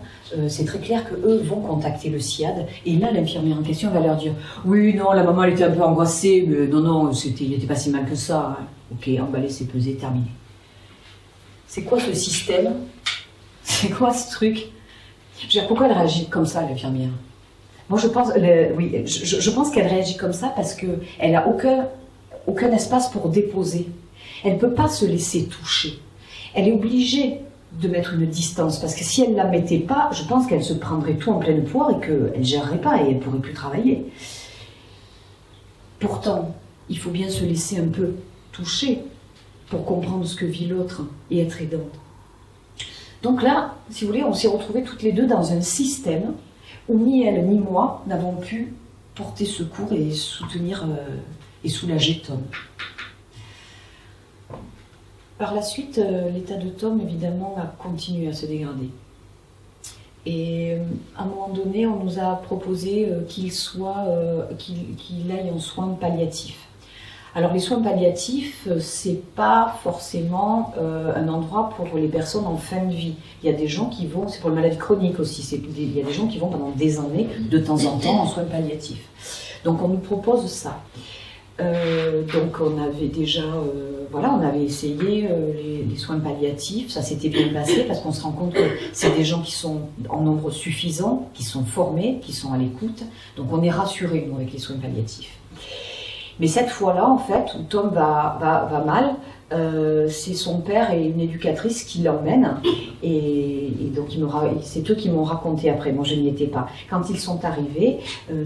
c'est très clair qu'eux vont contacter le SIAD. Et là, l'infirmière en question va leur dire « Oui, non, la maman, elle était un peu angoissée, mais non, il n'était pas si mal que ça. Hein. Ok, emballé, c'est pesé, terminé. » C'est quoi ce système? C'est quoi ce truc? Je veux dire, pourquoi elle réagit comme ça, l'infirmière? Moi, je pense qu'elle réagit comme ça parce qu'elle n'a aucun espace pour déposer. Elle ne peut pas se laisser toucher. Elle est obligée de mettre une distance, parce que si elle ne la mettait pas, je pense qu'elle se prendrait tout en pleine poire et qu'elle ne gérerait pas et elle ne pourrait plus travailler. Pourtant, il faut bien se laisser un peu toucher pour comprendre ce que vit l'autre et être aidante. Donc là, si vous voulez, on s'est retrouvés toutes les deux dans un système où ni elle ni moi n'avons pu porter secours et soutenir et soulager Tom. Par la suite, l'état de Tom, évidemment, a continué à se dégrader. Et à un moment donné, on nous a proposé qu'il aille en soins palliatifs. Alors les soins palliatifs, c'est pas forcément un endroit pour les personnes en fin de vie. Il y a des gens qui vont, c'est pour les maladies chroniques aussi, il y a des gens qui vont pendant des années, de temps en temps, en soins palliatifs. Donc on nous propose ça. Donc on avait déjà, on avait essayé les soins palliatifs, ça s'était bien passé parce qu'on se rend compte que c'est des gens qui sont en nombre suffisant, qui sont formés, qui sont à l'écoute. Donc on est rassurés, nous, avec les soins palliatifs. Mais cette fois-là, en fait, où Tom va mal, c'est son père et une éducatrice qui l'emmènent. Et donc, c'est eux qui m'ont raconté après. Moi, je n'y étais pas. Quand ils sont arrivés,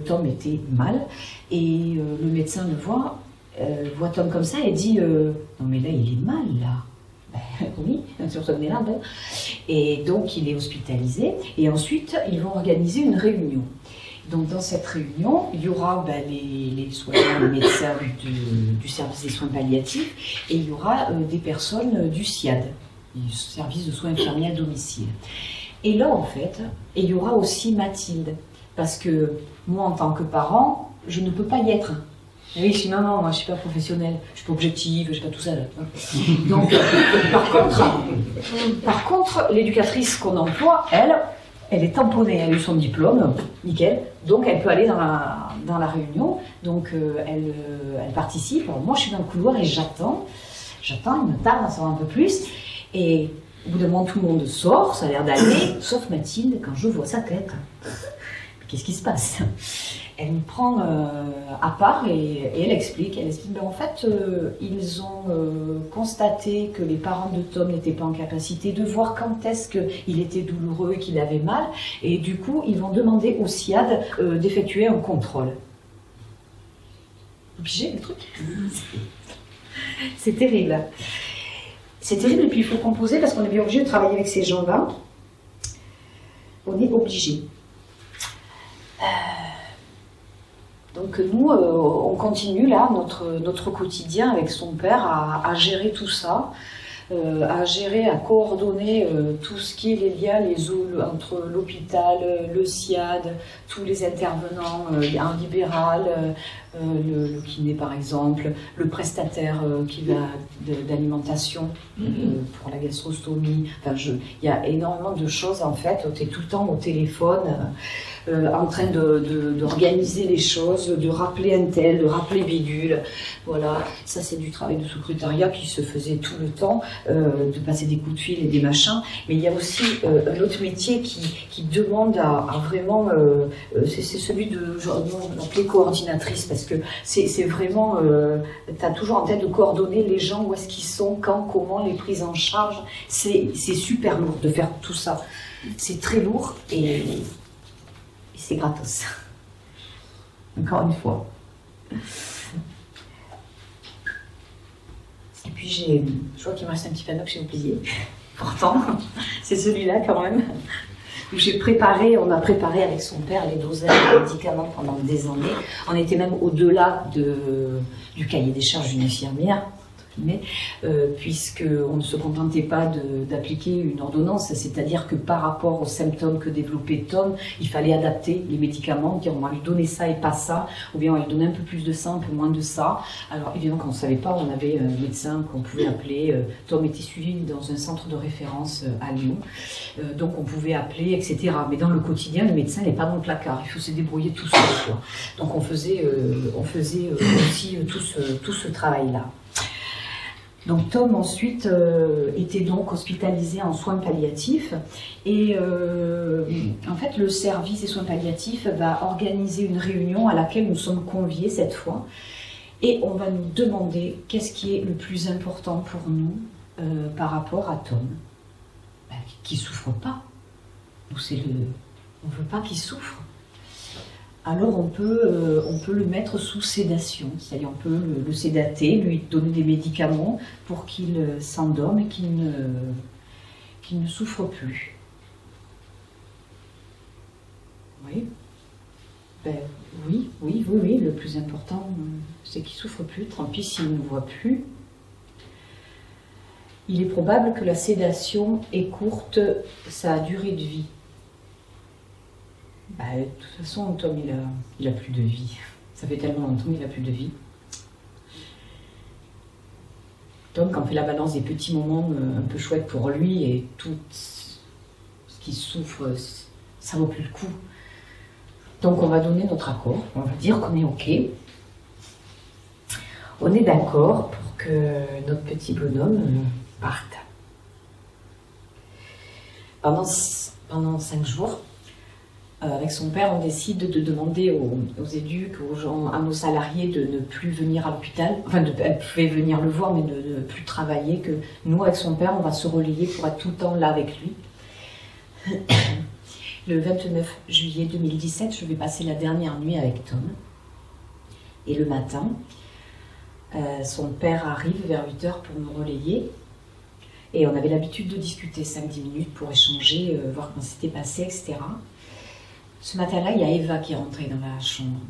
Tom était mal. Et le médecin le voit Tom comme ça et dit non, mais là, il est mal, là. Ben, oui, sur ce là. Ben. Et donc, il est hospitalisé. Et ensuite, ils vont organiser une réunion. Donc dans cette réunion, il y aura les soignants, les médecins du service des soins palliatifs et il y aura des personnes du SIAD, du service de soins infirmiers à domicile. Et là en fait, il y aura aussi Mathilde, parce que moi en tant que parent, je ne peux pas y être. Et oui, je suis maman, moi je ne suis pas professionnelle, je ne suis pas objective, je ne suis pas tout ça. Là. Donc par contre, l'éducatrice qu'on emploie, elle elle est tamponnée, elle a eu son diplôme, nickel, donc elle peut aller dans la réunion, donc elle participe. Alors moi je suis dans le couloir et j'attends, il me tarde d'en savoir un peu plus, et au bout d'un moment tout le monde sort, ça a l'air d'aller, sauf Mathilde, quand je vois sa tête. Qu'est-ce qui se passe? Elle me prend à part et elle explique. Ben, en fait, ils ont constaté que les parents de Tom n'étaient pas en capacité de voir quand est-ce qu'il était douloureux et qu'il avait mal. Et du coup, ils vont demander au SIAD d'effectuer un contrôle. Obligé, le truc. C'est terrible. C'est terrible, et puis il faut composer parce qu'on est bien obligé de travailler avec ces gens-là. On est obligé. Donc nous, on continue là notre quotidien avec son père à gérer tout ça, à gérer, à coordonner tout ce qui est les liens entre l'hôpital, le SIAD, tous les intervenants, un libéral, le kiné par exemple, le prestataire qui va d'alimentation pour la gastrostomie. Enfin, il y a énormément de choses en fait. Tu es tout le temps au téléphone. En train d'organiser les choses, de rappeler un tel, de rappeler bidule. Voilà, ça c'est du travail de secrétariat qui se faisait tout le temps, de passer des coups de fil et des machins. Mais il y a aussi un autre métier qui demande à vraiment... c'est celui de l'appeler coordinatrice, parce que c'est vraiment... tu as toujours en tête de coordonner les gens, où est-ce qu'ils sont, quand, comment, les prises en charge. C'est super lourd de faire tout ça. C'est très lourd et c'est gratos. Encore une fois. Et puis je vois qu'il me reste un petit panneau que j'ai oublié. Pourtant, c'est celui-là quand même. Où on a préparé avec son père les dosages de médicaments pendant des années. On était même au-delà du cahier des charges d'une infirmière. Puisqu'on ne se contentait pas d'appliquer une ordonnance, c'est-à-dire que par rapport aux symptômes que développait Tom, il fallait adapter les médicaments, dire on va lui donner ça et pas ça, ou bien on va lui donner un peu plus de ça, un peu moins de ça. Alors évidemment quand on ne savait pas, on avait un médecin qu'on pouvait appeler, Tom était suivi dans un centre de référence à Lyon, donc on pouvait appeler, etc. Mais dans le quotidien, le médecin n'est pas dans le placard, il faut se débrouiller tout seul, quoi. Donc on faisait aussi tout ce travail-là. Donc Tom ensuite était donc hospitalisé en soins palliatifs et en fait le service des soins palliatifs va organiser une réunion à laquelle nous sommes conviés cette fois et on va nous demander qu'est-ce qui est le plus important pour nous par rapport à Tom, qui ne souffre pas. On ne veut pas qu'il souffre. Alors on peut le mettre sous sédation, c'est-à-dire on peut le sédater, lui donner des médicaments pour qu'il s'endorme et qu'il ne souffre plus. Oui. Oui, le plus important c'est qu'il ne souffre plus, tant pis s'il ne voit plus. Il est probable que la sédation écourte sa durée de vie. De toute façon, Tom, il a plus de vie. Ça fait tellement longtemps qu'il n'a plus de vie. Tom, quand on fait la balance des petits moments un peu chouettes pour lui et tout ce qu'il souffre, ça ne vaut plus le coup. Donc on va donner notre accord, on va dire qu'on est OK. On est d'accord pour que notre petit bonhomme parte. Pendant 5 jours, avec son père, on décide de demander aux éduques, aux gens, à nos salariés de ne plus venir à l'hôpital. Enfin, elle pouvait venir le voir, mais de ne plus travailler. Que nous, avec son père, on va se relayer pour être tout le temps là avec lui. Le 29 juillet 2017, je vais passer la dernière nuit avec Tom. Et le matin, son père arrive vers 8h pour me relayer. Et on avait l'habitude de discuter 5-10 minutes pour échanger, voir comment c'était passé, etc. Ce matin-là, il y a Eva qui est rentrée dans la chambre.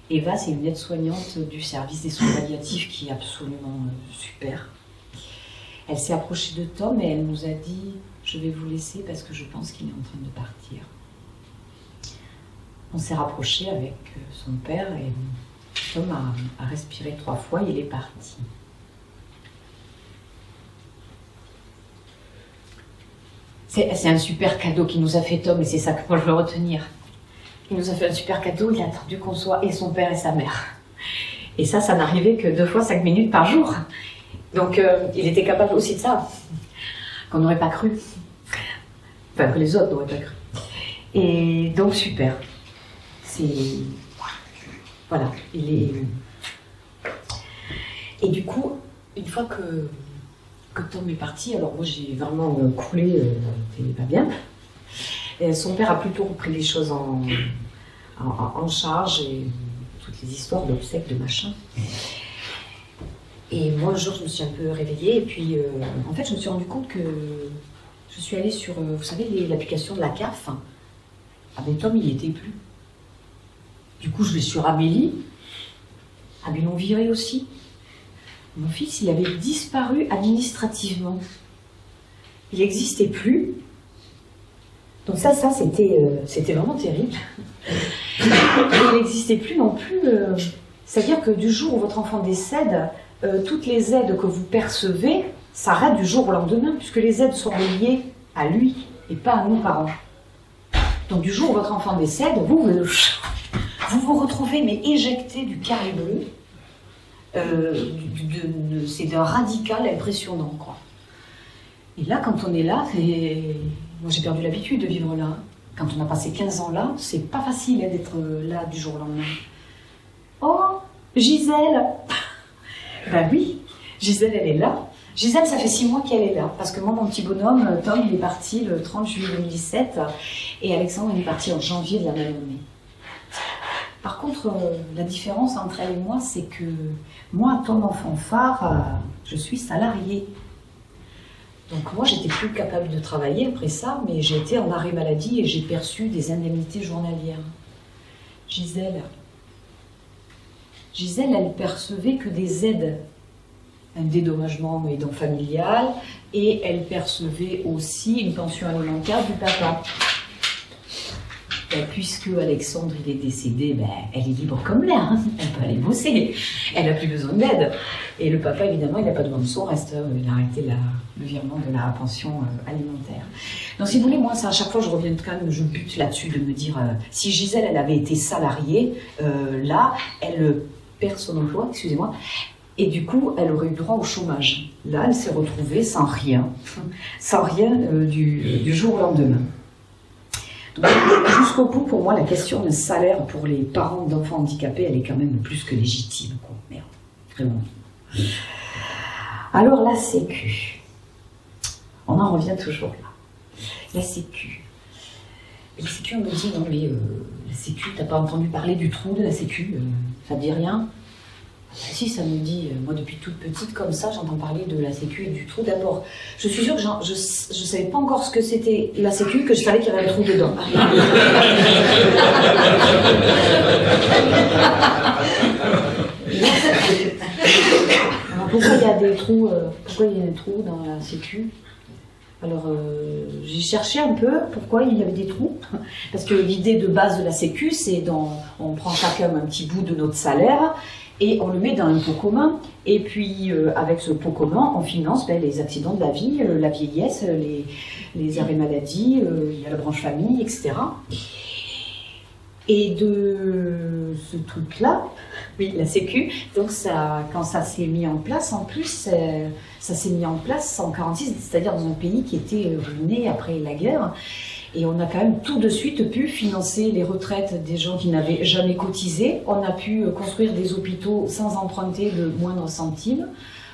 Eva, c'est une aide-soignante du service des soins palliatifs qui est absolument super. Elle s'est approchée de Tom et elle nous a dit « Je vais vous laisser parce que je pense qu'il est en train de partir ». On s'est rapproché avec son père et Tom a respiré 3 fois et il est parti. C'est un super cadeau qu'il nous a fait Tom, et c'est ça que moi je veux retenir. Il nous a fait un super cadeau, il a attendu qu'on soit et son père et sa mère. Et ça n'arrivait que 2 fois 5 minutes par jour. Donc il était capable aussi de ça, qu'on n'aurait pas cru. Enfin, que les autres n'auraient pas cru. Et donc super. Voilà, il est... Et du coup, une fois que Tom est parti, alors moi j'ai vraiment coulé, c'était pas bien. Et son père a plutôt repris les choses en charge, et toutes les histoires d'obsèques, de machin. Et moi un jour je me suis un peu réveillée, et puis en fait je me suis rendu compte que je suis allée sur, vous savez, l'application de la CAF. Ah mais Tom il n'y était plus. Du coup je vais sur Amélie. Ah mais ils l'ont viré aussi. Mon fils, il avait disparu administrativement. Il n'existait plus. Donc ça c'était vraiment terrible. Il n'existait plus non plus. C'est-à-dire que du jour où votre enfant décède, toutes les aides que vous percevez s'arrêtent du jour au lendemain, puisque les aides sont liées à lui et pas à nous parents. Donc du jour où votre enfant décède, vous vous retrouvez mais éjecté du carré bleu. C'est d'un radical impressionnant, quoi. Et là, quand on est là, moi j'ai perdu l'habitude de vivre là. Quand on a passé 15 ans là, c'est pas facile d'être là du jour au lendemain. Oh, Gisèle. Ben oui, Gisèle, elle est là. Gisèle, ça fait 6 mois qu'elle est là. Parce que moi, mon petit bonhomme, Tom, il est parti le 30 juillet 2017. Et Alexandre, il est parti en janvier de la même année. Par contre, la différence entre elle et moi, c'est que moi, Tom enfant phare, je suis salariée. Donc moi, j'étais plus capable de travailler après ça, mais j'ai été en arrêt maladie et j'ai perçu des indemnités journalières. Gisèle, elle percevait que des aides, un dédommagement aidant familial, et elle percevait aussi une pension alimentaire du papa. Puisque Alexandre il est décédé, elle est libre comme l'air, hein. Elle peut aller bosser, elle n'a plus besoin d'aide. Et le papa, évidemment, il n'a pas besoin de son reste, il a arrêté le virement de la pension alimentaire. Donc si vous voulez, moi, ça, à chaque fois, je reviens quand même, je bute là-dessus de me dire, si Gisèle, elle avait été salariée, là, elle perd son emploi, excusez-moi, et du coup, elle aurait eu droit au chômage. Là, elle s'est retrouvée sans rien du jour au lendemain. Donc, jusqu'au bout, pour moi, la question d'un salaire pour les parents d'enfants handicapés, elle est quand même plus que légitime, quoi. Merde, vraiment. Alors, la Sécu. On en revient toujours là. La Sécu. La Sécu, on me dit, non mais la Sécu, t'as pas entendu parler du trou de la Sécu, ça te dit rien? Si, ça me dit, moi depuis toute petite comme ça, j'entends parler de la Sécu et du trou. D'abord, je suis sûre que je savais pas encore ce que c'était la Sécu, que je savais qu'il y avait un trou dedans. Alors pourquoi il y a des trous, pourquoi il y a un trou dans la Sécu? Alors j'ai cherché un peu pourquoi il y avait des trous, parce que l'idée de base de la Sécu, c'est on prend chacun un petit bout de notre salaire, et on le met dans un pot commun, et puis avec ce pot commun, on finance les accidents de la vie, la vieillesse, les arrêts maladie, il y a la branche famille, etc. Et de ce truc-là, oui, la Sécu, donc quand ça s'est mis en place, en plus, ça s'est mis en place en 1946, c'est-à-dire dans un pays qui était ruiné après la guerre. Et on a quand même tout de suite pu financer les retraites des gens qui n'avaient jamais cotisé. On a pu construire des hôpitaux sans emprunter le moindre centime.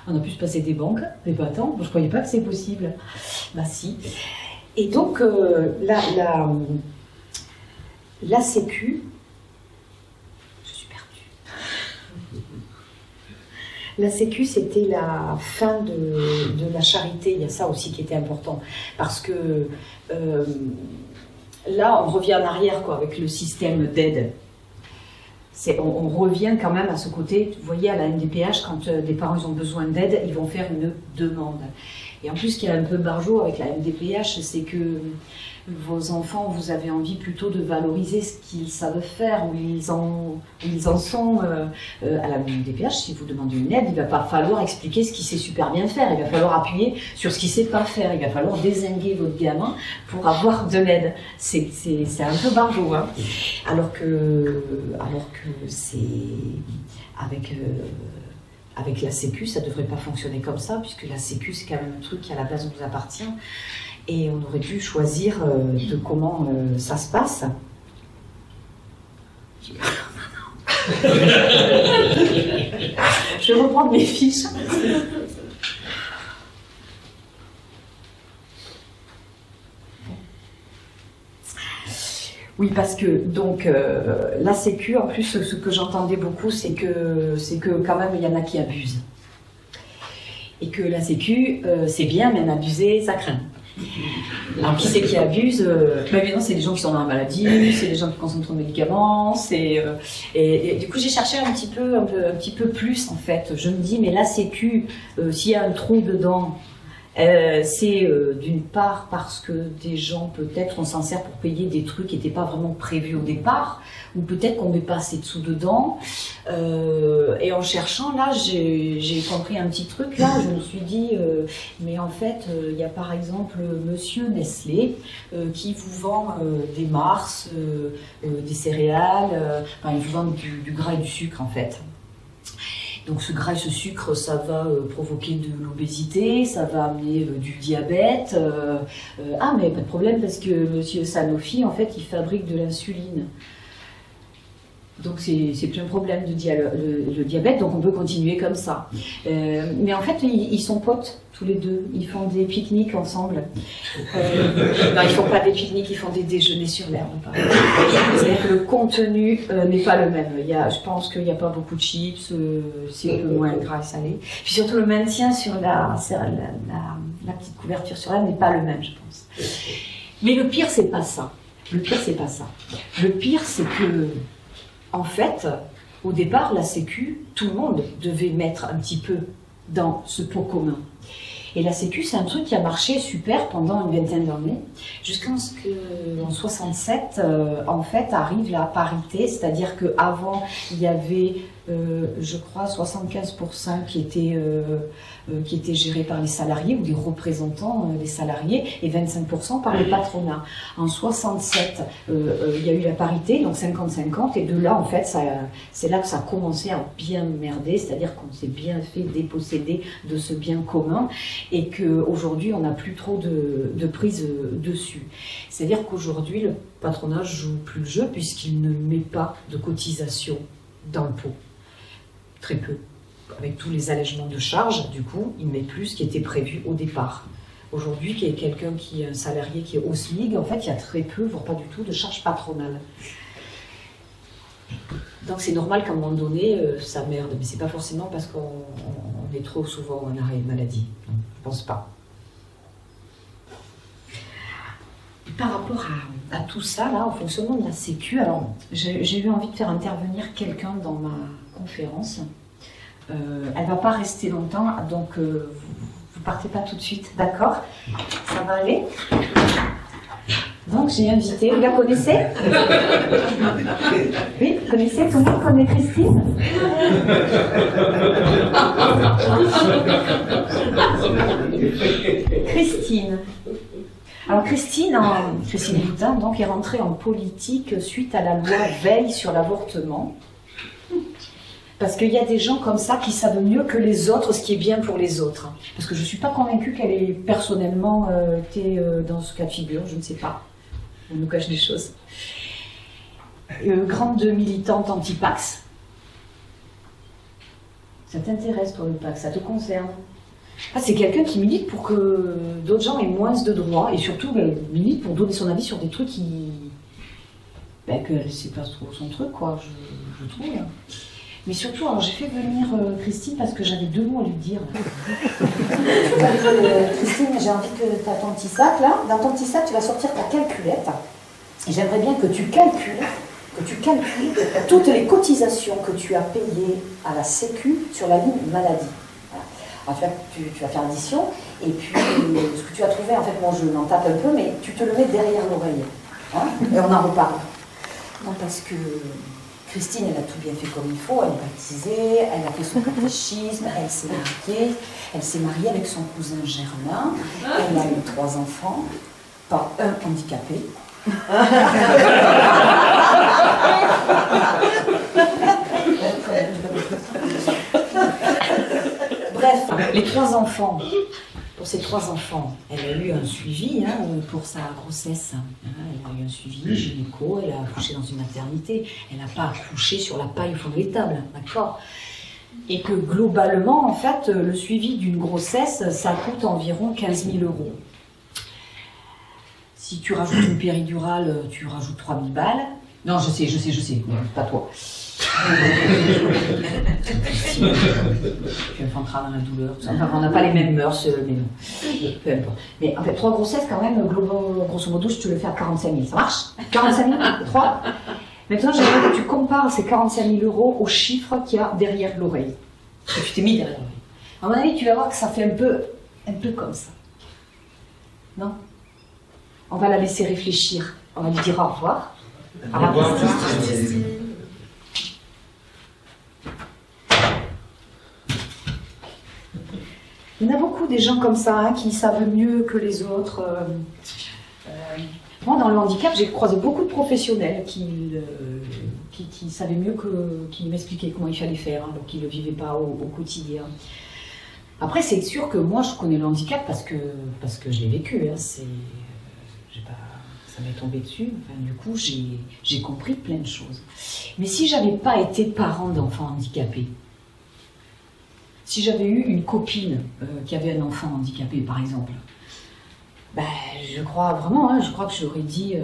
On a pu se passer des banques. Mais pas tant, je ne croyais pas que c'est possible. Bah si. Et donc, la Sécu... Je suis perdue. La Sécu, c'était la fin de la charité. Il y a ça aussi qui était important. Parce que... là, on revient en arrière avec le système d'aide. On revient quand même à ce côté, vous voyez, à la MDPH, quand des parents ils ont besoin d'aide, ils vont faire une demande. Et en plus, ce qui est un peu barjot avec la MDPH, c'est que vos enfants, vous avez envie plutôt de valoriser ce qu'ils savent faire, où ils en sont. À la MDPH, si vous demandez une aide, il ne va pas falloir expliquer ce qu'il sait super bien faire, il va falloir appuyer sur ce qu'il ne sait pas faire, il va falloir dézinguer votre gamin pour avoir de l'aide. C'est un peu barjot, hein. Alors que c'est avec la Sécu, ça ne devrait pas fonctionner comme ça, puisque la Sécu, c'est quand même un truc qui à la base nous appartient. Et on aurait dû choisir de comment ça se passe. Je vais reprendre mes fiches. Oui, parce que donc la Sécu, en plus, ce que j'entendais beaucoup, c'est que quand même il y en a qui abusent. Et que la Sécu, c'est bien, mais en abuser, ça craint. Alors qui c'est qui abuse? Évidemment, c'est les gens qui sont dans la maladie, c'est les gens qui consomment trop de médicaments, et du coup j'ai cherché un petit peu plus en fait. Je me dis mais la Sécu, s'il y a un trou dedans, c'est d'une part parce que des gens peut-être on s'en sert pour payer des trucs qui n'étaient pas vraiment prévus au départ, ou peut-être qu'on met pas assez de sous dedans. Et en cherchant là, j'ai compris un petit truc là. Je me suis dit, mais en fait, il y a par exemple Monsieur Nestlé qui vous vend des Mars, des céréales. Enfin, il vous vend du gras et du sucre en fait. Donc ce gras et ce sucre, ça va provoquer de l'obésité, ça va amener du diabète. Ah mais pas de problème parce que Monsieur Sanofi, en fait, il fabrique de l'insuline. Donc c'est plus un problème de le diabète, donc on peut continuer comme ça. Mais en fait, ils sont potes tous les deux, ils font des pique-niques ensemble. Non, ils font pas des pique-niques, ils font des déjeuners sur l'herbe. C'est-à-dire que le contenu n'est pas le même. Je pense qu'il n'y a pas beaucoup de chips, c'est un peu moins gras et salé. Puis surtout le maintien sur la petite couverture sur l'herbe n'est pas le même, je pense. Mais le pire, c'est pas ça. Le pire, c'est que en fait, au départ, la Sécu, tout le monde devait mettre un petit peu dans ce pot commun. Et la Sécu, c'est un truc qui a marché super pendant une vingtaine d'années, jusqu'en 67, en fait, arrive la parité, c'est-à-dire qu'avant, il y avait, je crois, 75% qui étaient gérés par les salariés ou des représentants des salariés, et 25% par le patronat. En 67, il y a eu la parité, donc 50-50, et de là, en fait, c'est là que ça a commencé à bien merder, c'est-à-dire qu'on s'est bien fait déposséder de ce bien commun, et qu'aujourd'hui, on n'a plus trop de prise dessus. C'est-à-dire qu'aujourd'hui, le patronat joue plus le jeu, puisqu'il ne met pas de cotisation dans le pot. Très peu. Avec tous les allègements de charges, du coup, il met plus ce qui était prévu au départ. Aujourd'hui, qu'il y ait quelqu'un qui est un salarié qui est au SMIC, en fait, il y a très peu, voire pas du tout, de charges patronales. Donc c'est normal qu'à un moment donné, ça merde. Mais c'est pas forcément parce qu'on est trop souvent en arrêt maladie. Non, je pense pas. Par rapport à tout ça, là, au fonctionnement de la Sécu, alors j'ai eu envie de faire intervenir quelqu'un dans ma conférence. Elle va pas rester longtemps, donc vous partez pas tout de suite, d'accord? Ça va aller? Donc j'ai invité, vous la connaissez? Oui, vous connaissez? Tout le monde connaît Christine? Christine. Alors Christine Boutin, donc, est rentrée en politique suite à la loi Veil sur l'avortement. Parce qu'il y a des gens comme ça qui savent mieux que les autres ce qui est bien pour les autres. Parce que je ne suis pas convaincue qu'elle ait personnellement été dans ce cas de figure, je ne sais pas. On nous cache des choses. Grande militante anti-Pax. Ça t'intéresse toi le Pax, ça te concerne? Ah, c'est quelqu'un qui milite pour que d'autres gens aient moins de droits et surtout milite pour donner son avis sur des trucs que c'est pas trop son truc, quoi, je trouve. Mais surtout, alors j'ai fait venir Christine parce que j'avais 2 mots à lui dire. Christine, j'ai envie que tu as ton petit sac là. Dans ton petit sac, tu vas sortir ta calculette. Et j'aimerais bien que tu calcules toutes les cotisations que tu as payées à la Sécu sur la ligne maladie. Voilà. Alors tu vas faire l'addition Et puis, ce que tu as trouvé, en fait, moi je m'en tape un peu, mais tu te le mets derrière l'oreille. Hein, et on en reparle. Non, parce que Christine, elle a tout bien fait comme il faut, elle est baptisée, elle a fait son catéchisme, elle s'est mariée avec son cousin Germain, elle a eu 3 enfants, pas un handicapé. Bref, les 3 enfants, pour ces 3 enfants, elle a eu un suivi pour sa grossesse. Elle a eu un suivi gynéco, elle a accouché dans une maternité. Elle n'a pas accouché sur la paille au fond de l'étable, d'accord? Et que globalement, en fait, le suivi d'une grossesse, ça coûte environ 15 000 €. Si tu rajoutes une péridurale, tu rajoutes 3 000 balles. Non, je sais, pas toi. Tu enfanteras dans la douleur. Enfin, on n'a pas les mêmes mœurs, mais non. Peu importe. Mais en fait, 3 grossesses, quand même, grosso modo, je te le fais à 45 000. Ça marche? 45 000, 3. Maintenant, j'aimerais que tu compares ces 45 000 € aux chiffres qu'il y a derrière l'oreille. Que tu t'es mis derrière l'oreille. À mon avis, tu vas voir que ça fait un peu comme ça. Non? On va la laisser réfléchir. On va lui dire au revoir. Au revoir. Il y en a beaucoup des gens comme ça qui savent mieux que les autres. Moi, dans le handicap, j'ai croisé beaucoup de professionnels qui savaient mieux qui m'expliquaient comment il fallait faire, donc qui ne le vivaient pas au quotidien. Après, c'est sûr que moi, je connais le handicap parce que je l'ai vécu. Ça m'est tombé dessus. Enfin, du coup, j'ai compris plein de choses. Mais si j'avais pas été parent d'enfants handicapés, si j'avais eu une copine qui avait un enfant handicapé, par exemple, je crois vraiment, je crois que j'aurais dit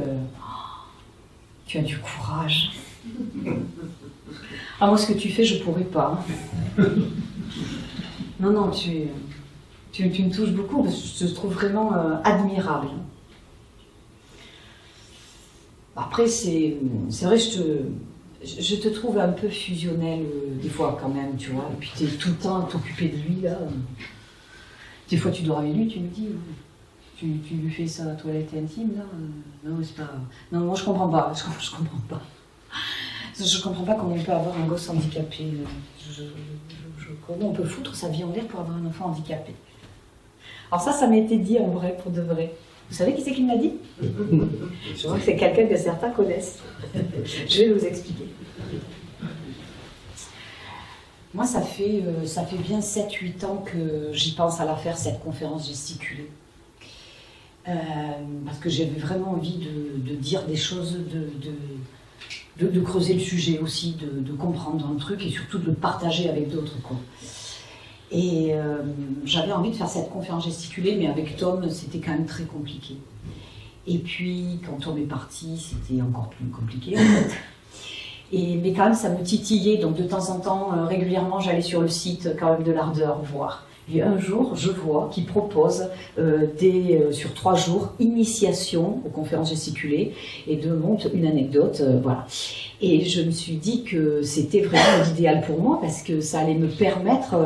tu as du courage. Ah, moi, ce que tu fais, je pourrais pas. Non, tu me touches beaucoup parce que je te trouve vraiment admirable. Après, c'est vrai, je te trouve un peu fusionnel des fois quand même, tu vois. Et puis tu es tout le temps à t'occuper de lui, là. Des fois, tu dors avec lui, tu me dis, tu lui fais sa toilette intime, là. Non, c'est pas... Non, moi, je comprends pas. Je comprends pas. Je comprends pas comment on peut avoir un gosse handicapé. Comment on peut foutre sa vie en l'air pour avoir un enfant handicapé. Alors ça m'a été dit en vrai, pour de vrai. Vous savez qui c'est qui me l'a dit? Je vois que c'est quelqu'un que certains connaissent. Je vais vous expliquer. Moi, ça fait bien 7-8 ans que j'y pense à la faire, cette conférence gesticulée. Parce que j'avais vraiment envie de dire des choses, de creuser le sujet aussi, de comprendre un truc et surtout de le partager avec d'autres, quoi. Et j'avais envie de faire cette conférence gesticulée, mais avec Tom, c'était quand même très compliqué. Et puis, quand Tom est parti, c'était encore plus compliqué, en fait. Mais quand même, ça me titillait, donc de temps en temps, régulièrement, j'allais sur le site quand même de l'Ardeur voir. Et un jour, je vois qu'il propose sur 3 jours, initiation aux conférences gesticulées, et de montre une anecdote, voilà. Et je me suis dit que c'était vraiment l'idéal pour moi, parce que ça allait me permettre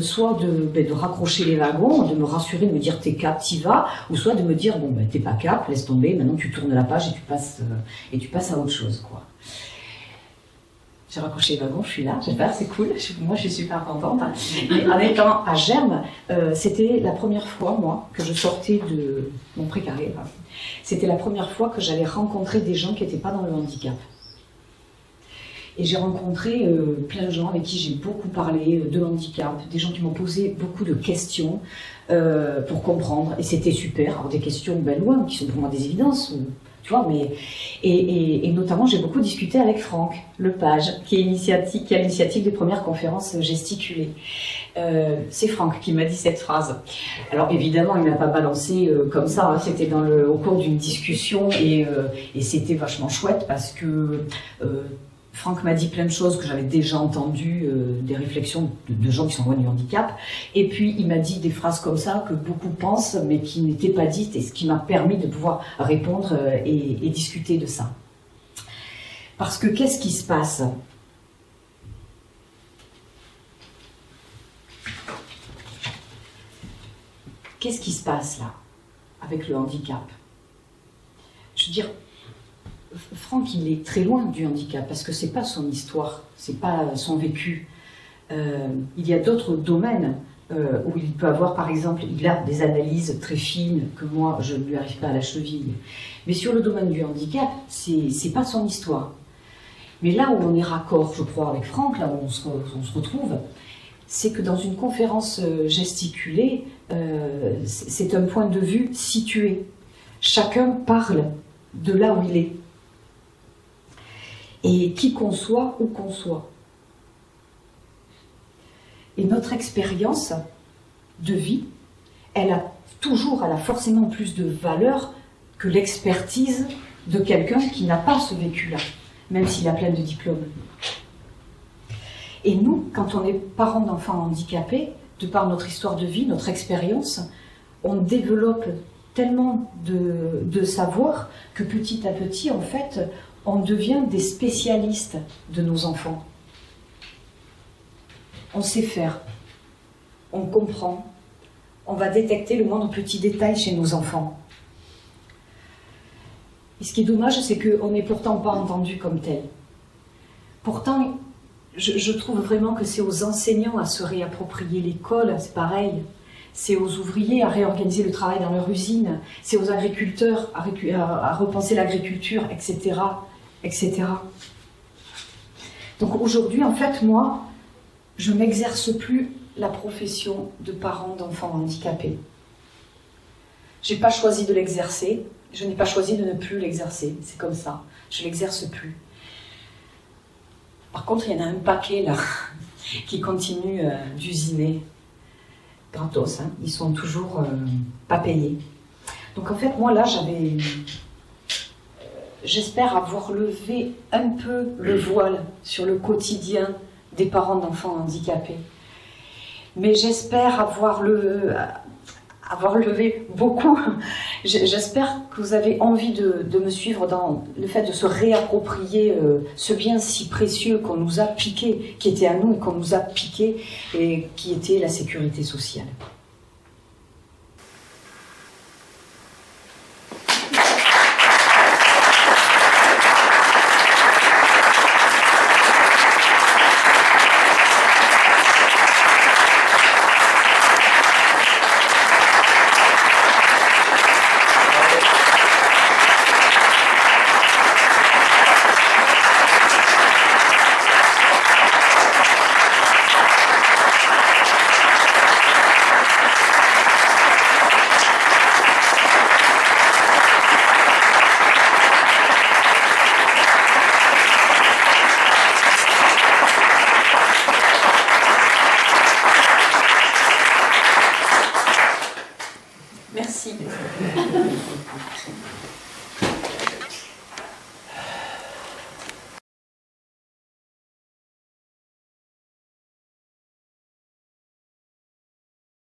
soit de raccrocher les wagons, de me rassurer, de me dire t'es cap, t'y vas, ou soit de me dire bon t'es pas cap, laisse tomber, maintenant tu tournes la page et tu passes à autre chose, quoi. J'ai raccroché les wagons, je suis là, j'espère, c'est cool, moi je suis super contente. Et en étant à Germe, c'était la première fois, moi, que je sortais de mon précaré. C'était la première fois que j'allais rencontrer des gens qui n'étaient pas dans le handicap. Et j'ai rencontré plein de gens avec qui j'ai beaucoup parlé de handicap, des gens qui m'ont posé beaucoup de questions pour comprendre, et c'était super. Alors des questions loin, qui sont pour moi des évidences, tu vois, mais... Et notamment, j'ai beaucoup discuté avec Franck Lepage, qui a l'initiative des premières conférences gesticulées. C'est Franck qui m'a dit cette phrase. Alors évidemment, il ne m'a pas balancé comme ça, hein, c'était au cours d'une discussion, et c'était vachement chouette parce que... Franck m'a dit plein de choses que j'avais déjà entendues, des réflexions de gens qui sont loin du handicap. Et puis, il m'a dit des phrases comme ça que beaucoup pensent, mais qui n'étaient pas dites, et ce qui m'a permis de pouvoir répondre et discuter de ça. Parce que qu'est-ce qui se passe ? qu'est-ce qui se passe là, avec le handicap? Je veux dire, Franck, il est très loin du handicap, parce que c'est pas son histoire, c'est pas son vécu. Il y a d'autres domaines où il peut avoir, par exemple, il a des analyses très fines que moi, je ne lui arrive pas à la cheville. Mais sur le domaine du handicap, c'est pas son histoire. Mais là où on est raccord, je crois, avec Franck, là où on se retrouve, c'est que dans une conférence gesticulée, c'est un point de vue situé. Chacun parle de là où il est. Et qui qu'on soit, où qu'on soit. Et notre expérience de vie, elle a forcément plus de valeur que l'expertise de quelqu'un qui n'a pas ce vécu-là, même s'il a plein de diplômes. Et nous, quand on est parents d'enfants handicapés, de par notre histoire de vie, notre expérience, on développe tellement de savoir que petit à petit, en fait, on devient des spécialistes de nos enfants. On sait faire, on comprend, on va détecter le moindre petit détail chez nos enfants. Et ce qui est dommage, c'est qu'on n'est pourtant pas entendu comme tel. Pourtant, je trouve vraiment que c'est aux enseignants à se réapproprier l'école, c'est pareil. C'est aux ouvriers à réorganiser le travail dans leur usine, c'est aux agriculteurs à repenser l'agriculture, etc., etc. Donc aujourd'hui, en fait, moi, je n'exerce plus la profession de parent d'enfants handicapés. Je n'ai pas choisi de l'exercer, je n'ai pas choisi de ne plus l'exercer, c'est comme ça, je ne l'exerce plus. Par contre, il y en a un paquet là, qui continue d'usiner, gratos, hein. Ils sont toujours pas payés. Donc en fait, moi là, j'espère avoir levé un peu le voile sur le quotidien des parents d'enfants handicapés. Mais j'espère avoir levé beaucoup. J'espère que vous avez envie de me suivre dans le fait de se réapproprier ce bien si précieux qu'on nous a piqué, qui était à nous et qu'on nous a piqué, et qui était la sécurité sociale.